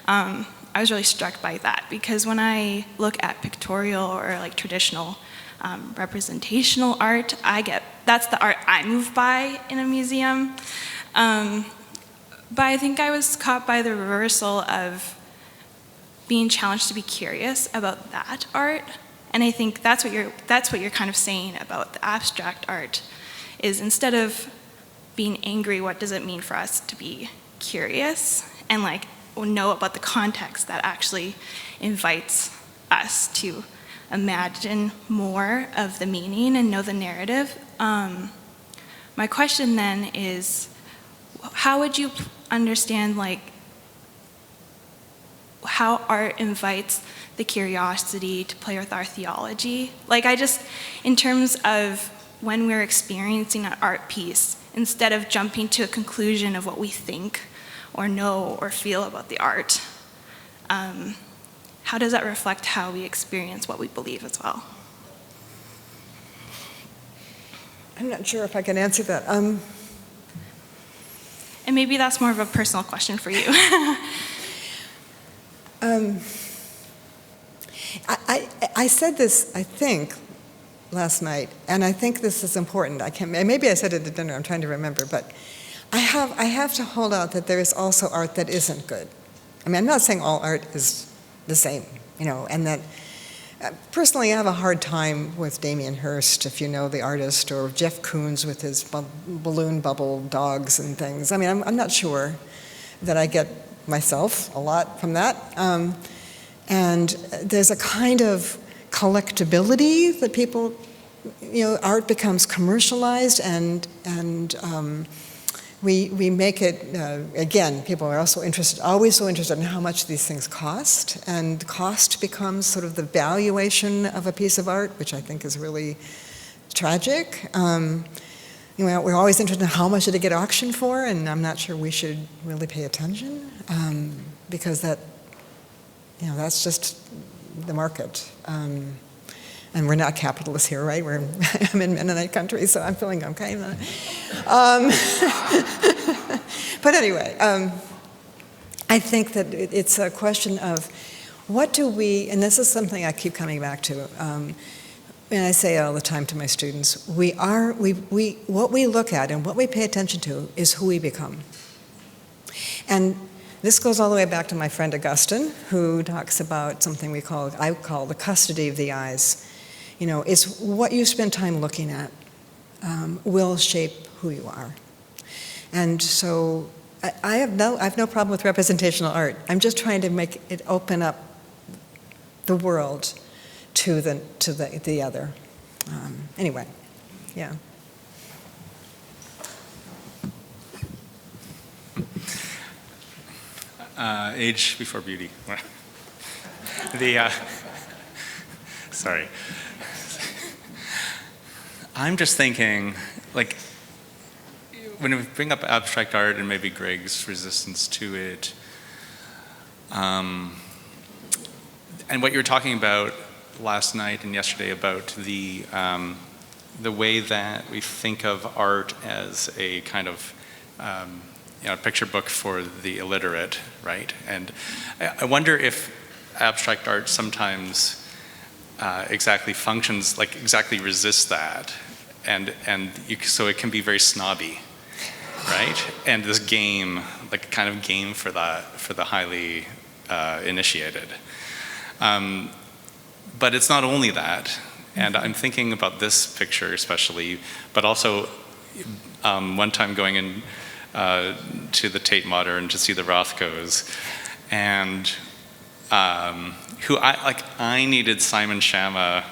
I was really struck by that, because when I look at pictorial or like traditional representational art, that's the art I move by in a museum. But I think I was caught by the reversal of being challenged to be curious about that art, and I think that's what you're kind of saying about the abstract art, is instead of being angry, what does it mean for us to be curious and like know about the context that actually invites us to imagine more of the meaning and know the narrative. My question then is, how would you understand like how art invites the curiosity to play with our theology? Like in terms of when we're experiencing an art piece, instead of jumping to a conclusion of what we think or know or feel about the art, how does that reflect how we experience what we believe as well? I'm not sure if I can answer that. And maybe that's more of a personal question for you. I said this, I think, last night, and I think this is important. Maybe I said it at dinner, I'm trying to remember, but I have to hold out that there is also art that isn't good. I mean, I'm not saying all art is the same, and that personally I have a hard time with Damien Hirst, if you know the artist, or Jeff Koons with his balloon bubble dogs and things. I mean, I'm not sure that I get myself a lot from that. And there's a kind of collectability that people, art becomes commercialized and we make it, again, people are also always so interested in how much these things cost, and cost becomes sort of the valuation of a piece of art, which I think is really tragic. We're always interested in how much did it get auctioned for, and I'm not sure we should really pay attention, because that's just the market. And we're not capitalists here, right? I'm in Mennonite country, so I'm feeling okay. But anyway, I think that it's a question of what do we, and this is something I keep coming back to, and I say it all the time to my students, what we look at and what we pay attention to is who we become. And this goes all the way back to my friend Augustine, who talks about something I call the custody of the eyes. It's what you spend time looking at will shape who you are. And so I have no problem with representational art. I'm just trying to make it open up the world to the other. Anyway, yeah. Age before beauty. Sorry. I'm just thinking, when we bring up abstract art and maybe Greg's resistance to it, and what you were talking about last night and yesterday about the way that we think of art as a kind of picture book for the illiterate, right? And I wonder if abstract art sometimes exactly functions, exactly resists that, so it can be very snobby, right? And this game, kind of game for the highly initiated. But it's not only that, and I'm thinking about this picture especially, but also one time going in to the Tate Modern to see the Rothkos, and I needed Simon Schama,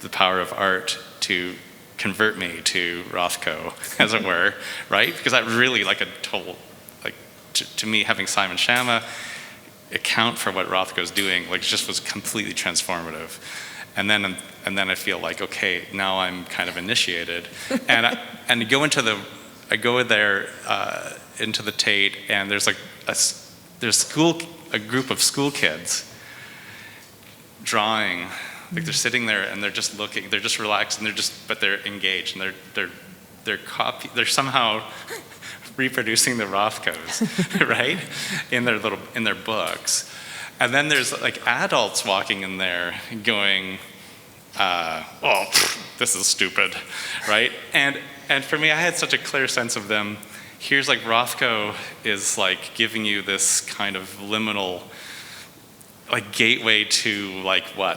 The Power of Art, to convert me to Rothko, as it were, right? Because that really to me, having Simon Schama account for what Rothko's doing, just was completely transformative. And then I feel okay, now I'm kind of initiated, and I go there into the Tate, and there's a group of school kids drawing, they're sitting there and they're just looking, they're just relaxed, and but they're engaged, and they're somehow reproducing the Rothkos, right, in their books. And then there's adults walking in there going, this is stupid, right? And for me, I had such a clear sense of them. Here's Rothko is giving you this kind of liminal gateway to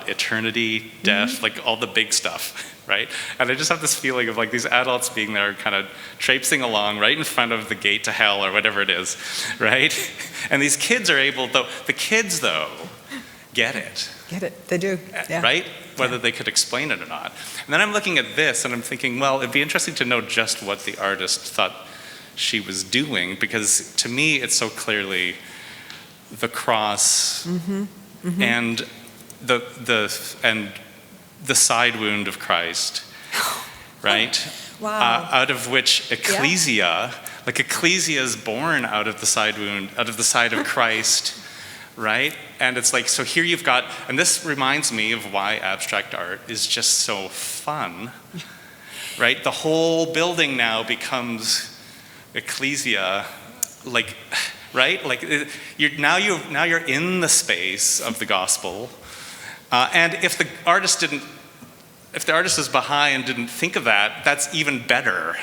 eternity, death, all the big stuff, right? And I just have this feeling of these adults being there kind of traipsing along right in front of the gate to hell or whatever it is, right? And these kids are able, the kids get it. Get it, they do, yeah. Right? Whether they could explain it or not. And then I'm looking at this and I'm thinking, well, it'd be interesting to know just what the artist thought she was doing, because to me it's so clearly the cross and the side wound of Christ, right? Wow. Out of which ecclesia, ecclesia is born out of the side wound, out of the side of Christ, right? And it's like, so here you've got, and this reminds me of why abstract art is just so fun, right? The whole building now becomes ecclesia, like, right? Like, now you're in the space of the gospel. And if the artist is Baha'i and didn't think of that, that's even better.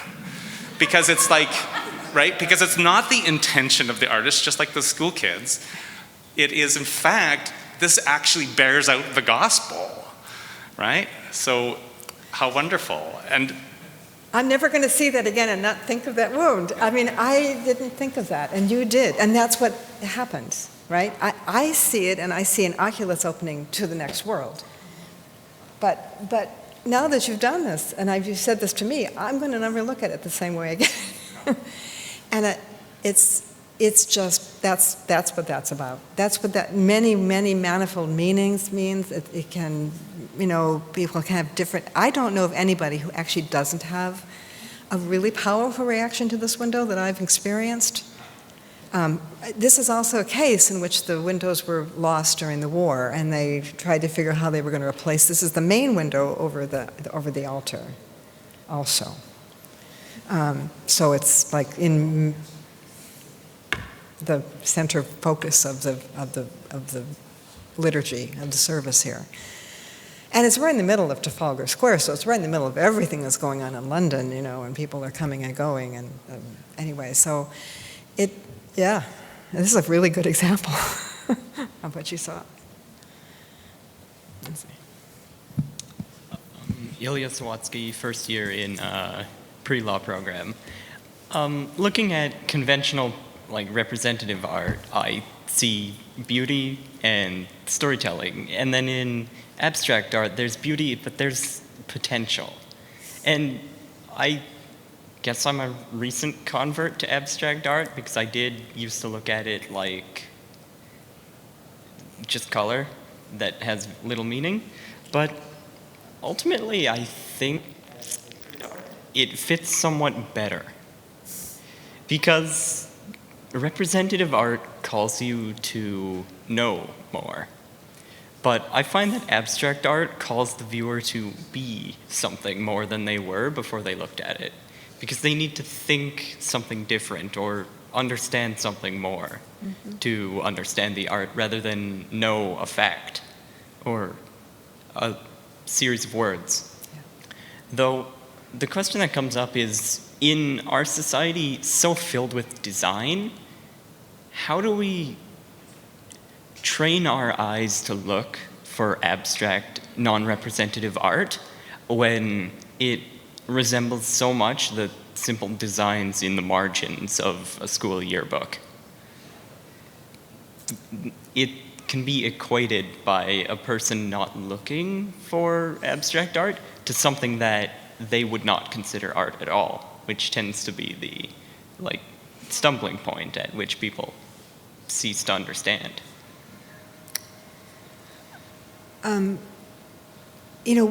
Because it's like, right? Because it's not the intention of the artist, just like the school kids. It is, in fact, this actually bears out the gospel, right? So, how wonderful. And I'm never going to see that again and not think of that wound. I mean, I didn't think of that, and you did. And that's what happens, right? I see it, and I see an Oculus opening to the next world. But now that you've done this, and you've said this to me, I'm going to never look at it the same way again. And it's just, that's what that's about. That's what that many manifold meanings means. It can, people can have different, I don't know of anybody who actually doesn't have a really powerful reaction to this window that I've experienced. This is also a case in which the windows were lost during the war, and they tried to figure out how they were going to replace. This is the main window over the altar also. So it's like in the center focus of the liturgy, of the service here. And it's right in the middle of Trafalgar Square, so it's right in the middle of everything that's going on in London, and people are coming and going. And anyway, so this is a really good example of what you saw. Let's see. Ilya Sawatsky, first year in pre-law program. Looking at conventional, representative art, I see beauty and storytelling. And then in abstract art, there's beauty, but there's potential. And I guess I'm a recent convert to abstract art because I did used to look at it like just color that has little meaning. But ultimately, I think it fits somewhat better because representative art calls you to know more. But I find that abstract art calls the viewer to be something more than they were before they looked at it, because they need to think something different or understand something more to understand the art rather than know a fact or a series of words. Yeah. Though the question that comes up is, in our society so filled with design, how do we train our eyes to look for abstract, non-representative art when it resembles so much the simple designs in the margins of a school yearbook? It can be equated by a person not looking for abstract art to something that they would not consider art at all, which tends to be the stumbling point at which people cease to understand.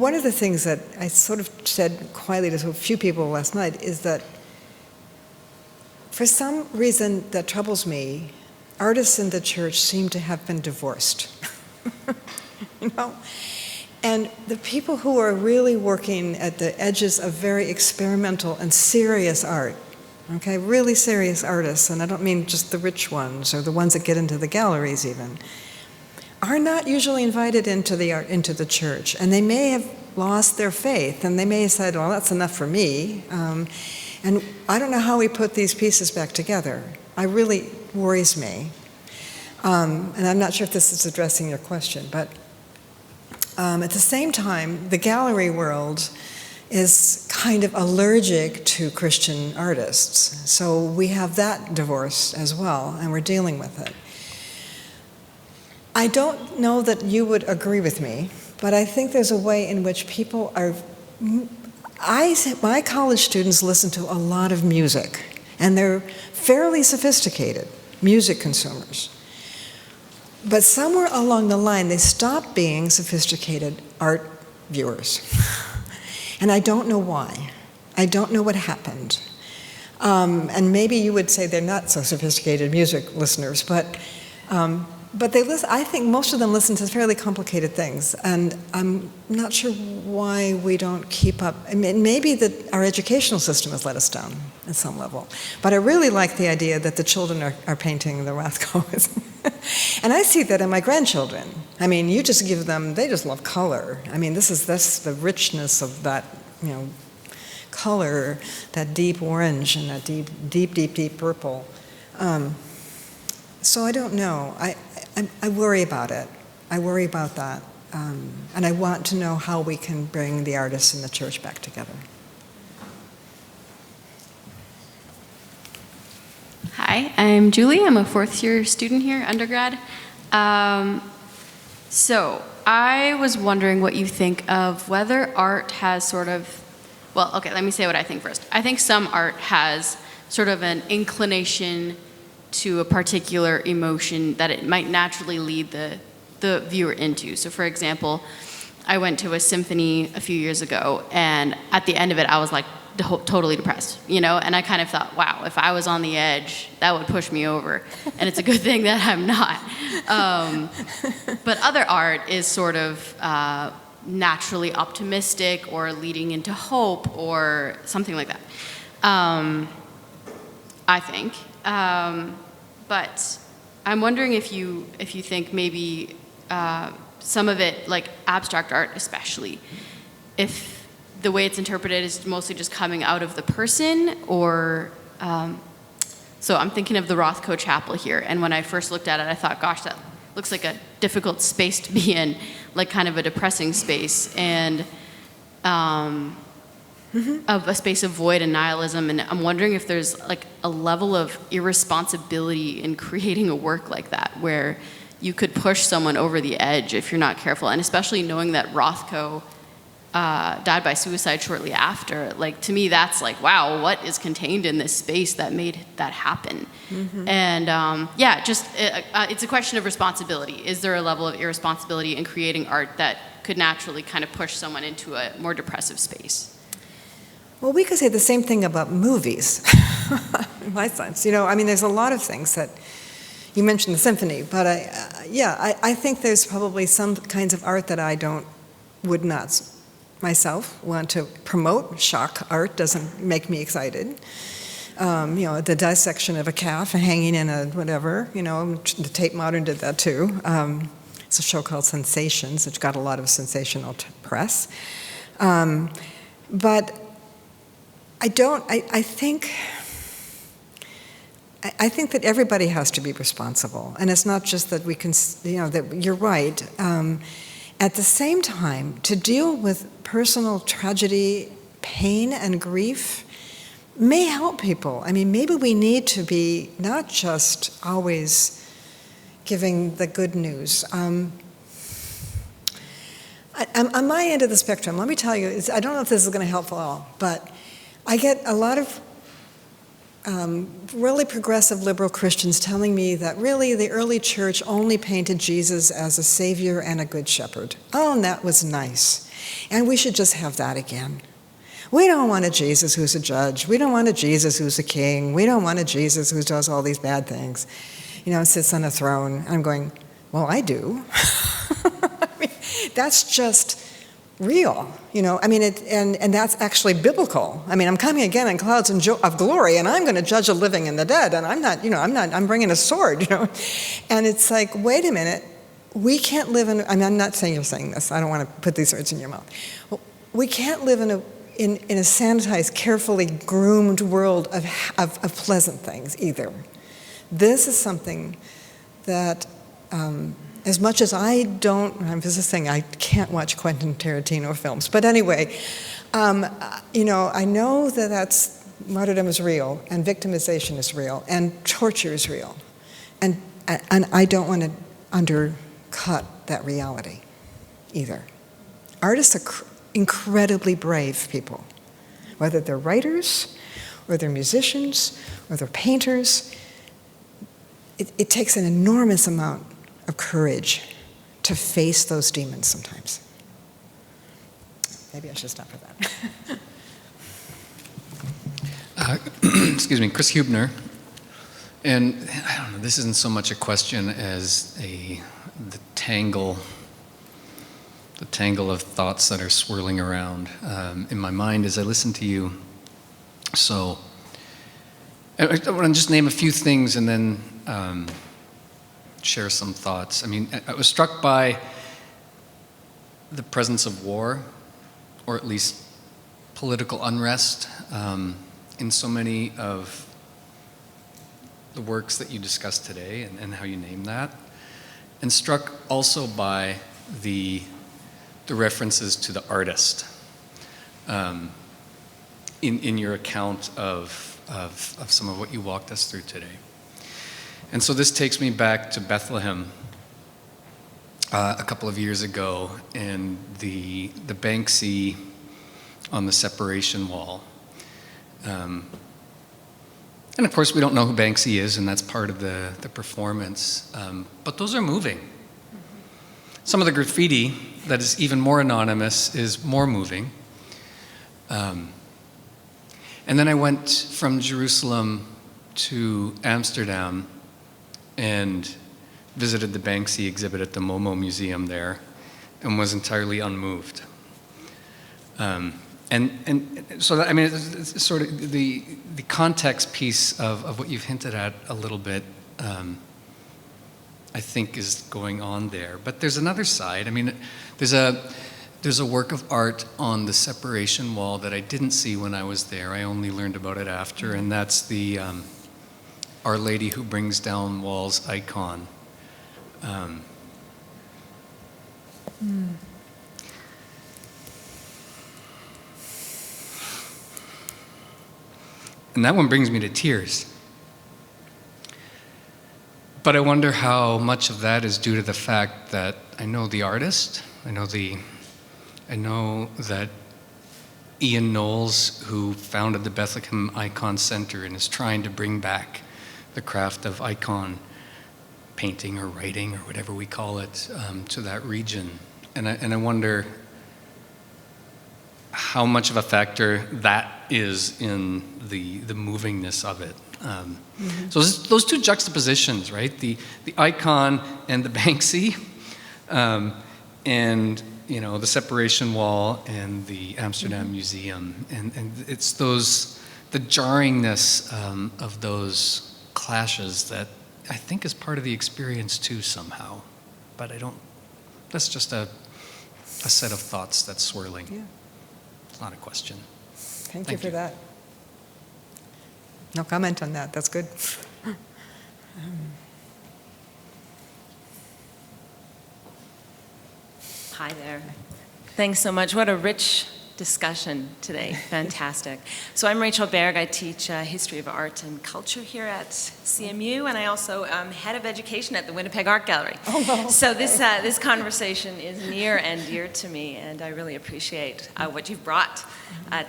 One of the things that I sort of said quietly to a few people last night is that for some reason that troubles me, artists in the church seem to have been divorced. And the people who are really working at the edges of very experimental and serious art, okay, really serious artists, and I don't mean just the rich ones or the ones that get into the galleries even, are not usually invited into the church, and they may have lost their faith, and they may have said, well, that's enough for me, and I don't know how we put these pieces back together. It really worries me, and I'm not sure if this is addressing your question, but at the same time, the gallery world is kind of allergic to Christian artists, so we have that divorce as well, and we're dealing with it. I don't know that you would agree with me, but I think there's a way in which people are... my college students listen to a lot of music, and they're fairly sophisticated music consumers. But somewhere along the line, they stop being sophisticated art viewers. And I don't know why. I don't know what happened. And maybe you would say they're not so sophisticated music listeners, but but I think most of them listen to fairly complicated things, and I'm not sure why we don't keep up. I mean, maybe that our educational system has let us down at some level. But I really like the idea that the children are painting the Rothko. And I see that in my grandchildren. I mean, you just give them, they just love color. I mean, that's the richness of that, color, that deep orange and that deep purple. So I don't know. I worry about it. I worry about that. And I want to know how we can bring the artists and the church back together. Hi, I'm Julie. I'm a fourth-year student here, undergrad. So I was wondering what you think of whether art has sort of, well, okay, let me say what I think first. I think some art has sort of an inclination to a particular emotion that it might naturally lead the viewer into. So for example, I went to a symphony a few years ago, and at the end of it, I was like totally depressed, and I kind of thought, wow, if I was on the edge, that would push me over. And it's a good thing that I'm not. But other art is sort of naturally optimistic or leading into hope or something like that, I think. But I'm wondering if you think maybe some of it, like abstract art especially, if the way it's interpreted is mostly just coming out of the person, or so I'm thinking of the Rothko Chapel here, and when I first looked at it, I thought, gosh, that looks like a difficult space to be in, like kind of a depressing space, and of a space of void and nihilism, and I'm wondering if there's like a level of irresponsibility in creating a work like that, where you could push someone over the edge if you're not careful, and especially knowing that Rothko died by suicide shortly after. Like, to me, that's like, wow, what is contained in this space that made that happen? Mm-hmm. And it's a question of responsibility. Is there a level of irresponsibility in creating art that could naturally kind of push someone into a more depressive space? Well, we could say the same thing about movies, in my sense. There's a lot of things that, you mentioned the symphony, but I think there's probably some kinds of art that I would not myself want to promote. Shock art doesn't make me excited. The dissection of a calf hanging in a whatever, the Tate Modern did that too. It's a show called Sensations, which got a lot of sensational press. But I think that everybody has to be responsible, and it's not just that we can, that you're right. At the same time, to deal with personal tragedy, pain, and grief may help people. I mean, maybe we need to be not just always giving the good news. On my end of the spectrum, let me tell you, I don't know if this is going to help at all, but I get a lot of really progressive liberal Christians telling me that really the early church only painted Jesus as a savior and a good shepherd. Oh, and that was nice. And we should just have that again. We don't want a Jesus who's a judge. We don't want a Jesus who's a king. We don't want a Jesus who does all these bad things, sits on a throne. And I'm going, well, I do. That's just real, and that's actually biblical. I'm coming again in clouds of glory, and I'm going to judge the living and the dead, and I'm bringing a sword, And it's like, wait a minute, we can't live in, I'm not saying you're saying this, I don't want to put these words in your mouth. Well, we can't live in a sanitized, carefully groomed world of pleasant things either. This is something that, as much as I'm just saying I can't watch Quentin Tarantino films, but anyway, I know that martyrdom is real, and victimization is real, and torture is real, and I don't want to undercut that reality either. Artists are incredibly brave people, whether they're writers, or they're musicians, or they're painters. It takes an enormous amount of courage to face those demons sometimes. Maybe I should stop with that. Excuse me, Chris Hubner. And I don't know, this isn't so much a question as the tangle of thoughts that are swirling around in my mind as I listen to you. So I want to just name a few things and then share some thoughts. I mean, I was struck by the presence of war, or at least political unrest, in so many of the works that you discussed today and how you name that. And struck also by the references to the artist in your account of some of what you walked us through today. And so this takes me back to Bethlehem a couple of years ago, and the Banksy on the separation wall. And of course, we don't know who Banksy is, and that's part of the performance. But those are moving. Some of the graffiti that is even more anonymous is more moving. And then I went from Jerusalem to Amsterdam and visited the Banksy exhibit at the Momo Museum there and was entirely unmoved. And so, that, I mean, it's sort of the context piece of what you've hinted at a little bit, I think is going on there. But there's another side. I mean, there's a work of art on the separation wall that I didn't see when I was there. I only learned about it after, and that's the Our Lady Who Brings Down Walls icon. And that one brings me to tears. But I wonder how much of that is due to the fact that I know the artist. I know that Ian Knowles, who founded the Bethlehem Icon Center and is trying to bring back the craft of icon painting or writing or whatever we call it to that region. And I wonder how much of a factor that is in the movingness of it. So those two juxtapositions, right? The icon and the Banksy, and the separation wall and the Amsterdam Museum, and it's the jarringness of those clashes that I think is part of the experience too somehow. But that's just a set of thoughts that's swirling. Yeah. It's not a question. Thank you for that. No comment on that. That's good. Hi there. Thanks so much. What a rich discussion today. Fantastic. So I'm Rachel Berg. I teach history of art and culture here at CMU, and I also am head of education at the Winnipeg Art Gallery. Oh, wow. So this conversation is near and dear to me, and I really appreciate what you've brought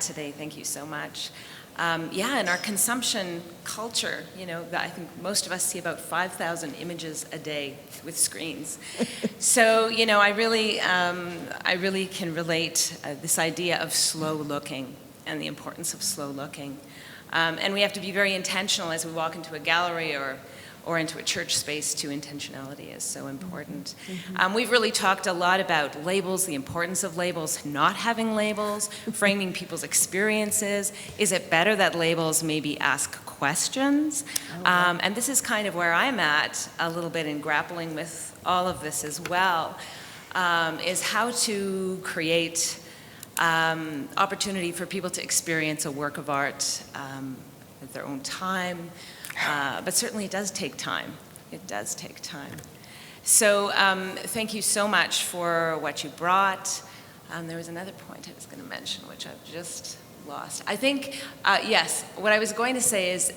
today. Thank you so much. In our consumption culture, I think most of us see about 5,000 images a day with screens. So, I really can relate this idea of slow looking and the importance of slow looking. And we have to be very intentional as we walk into a gallery or into a church space too. Intentionality is so important. We've really talked a lot about labels, the importance of labels, not having labels, framing people's experiences. Is it better that labels maybe ask questions? And this is kind of where I'm at a little bit in grappling with all of this as well, is how to create opportunity for people to experience a work of art at their own time. But certainly it does take time. It does take time. So thank you so much for what you brought. There was another point I was going to mention, which I've just lost. I think, yes, what I was going to say is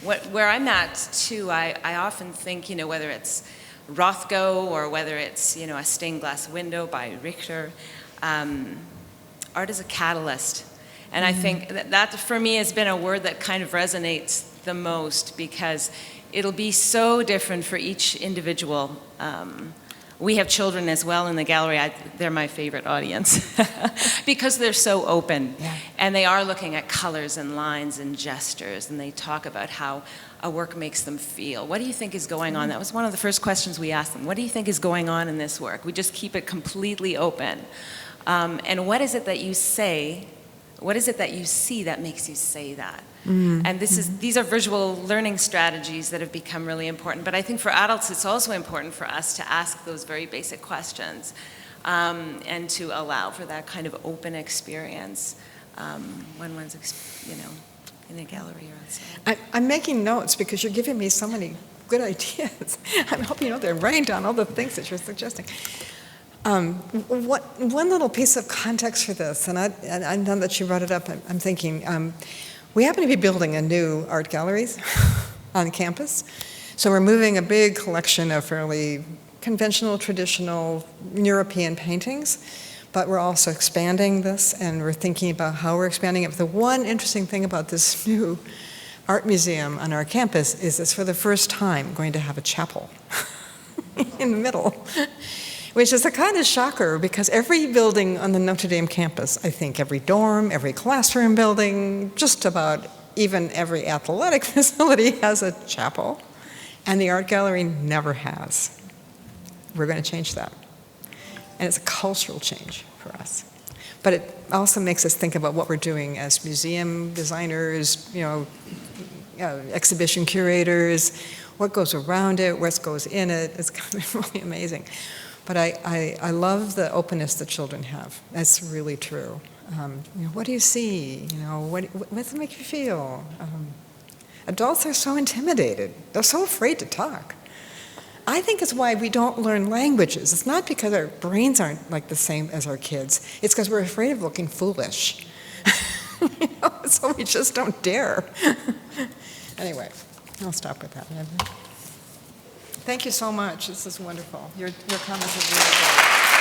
where I'm at, too, I often think, whether it's Rothko or whether it's, a stained glass window by Richter, art is a catalyst. And I think that for me has been a word that kind of resonates the most, because it'll be so different for each individual We have children as well in the gallery. They're my favorite audience because they're so open. Yeah. And they are looking at colors and lines and gestures, and they talk about how a work makes them feel. What do you think is going on? That was one of the first questions we asked them. What do you think is going on in this work? We just keep it completely open. And what is it that you say, what is it that you see that makes you say that? And these are visual learning strategies that have become really important. But I think for adults, it's also important for us to ask those very basic questions and to allow for that kind of open experience when one's, in a gallery or outside. I'm making notes because you're giving me so many good ideas. I'm hoping they're writing down all the things that you're suggesting. One little piece of context for this, and I know that you brought it up, I'm thinking, we happen to be building a new art galleries on campus. So we're moving a big collection of fairly conventional, traditional European paintings, but we're also expanding this, and we're thinking about how we're expanding it. But the one interesting thing about this new art museum on our campus is it's for the first time going to have a chapel in the middle, which is a kind of shocker because every building on the Notre Dame campus, I think every dorm, every classroom building, just about even every athletic facility has a chapel, and the art gallery never has. We're going to change that. And it's a cultural change for us. But it also makes us think about what we're doing as museum designers, exhibition curators, what goes around it, what goes in it. It's kind of really amazing. But I love the openness that children have. That's really true. What do you see? What does it make you feel? Adults are so intimidated. They're so afraid to talk. I think it's why we don't learn languages. It's not because our brains aren't like the same as our kids. It's because we're afraid of looking foolish. So we just don't dare. Anyway, I'll stop with that. Thank you so much. This is wonderful. Your comments are really good.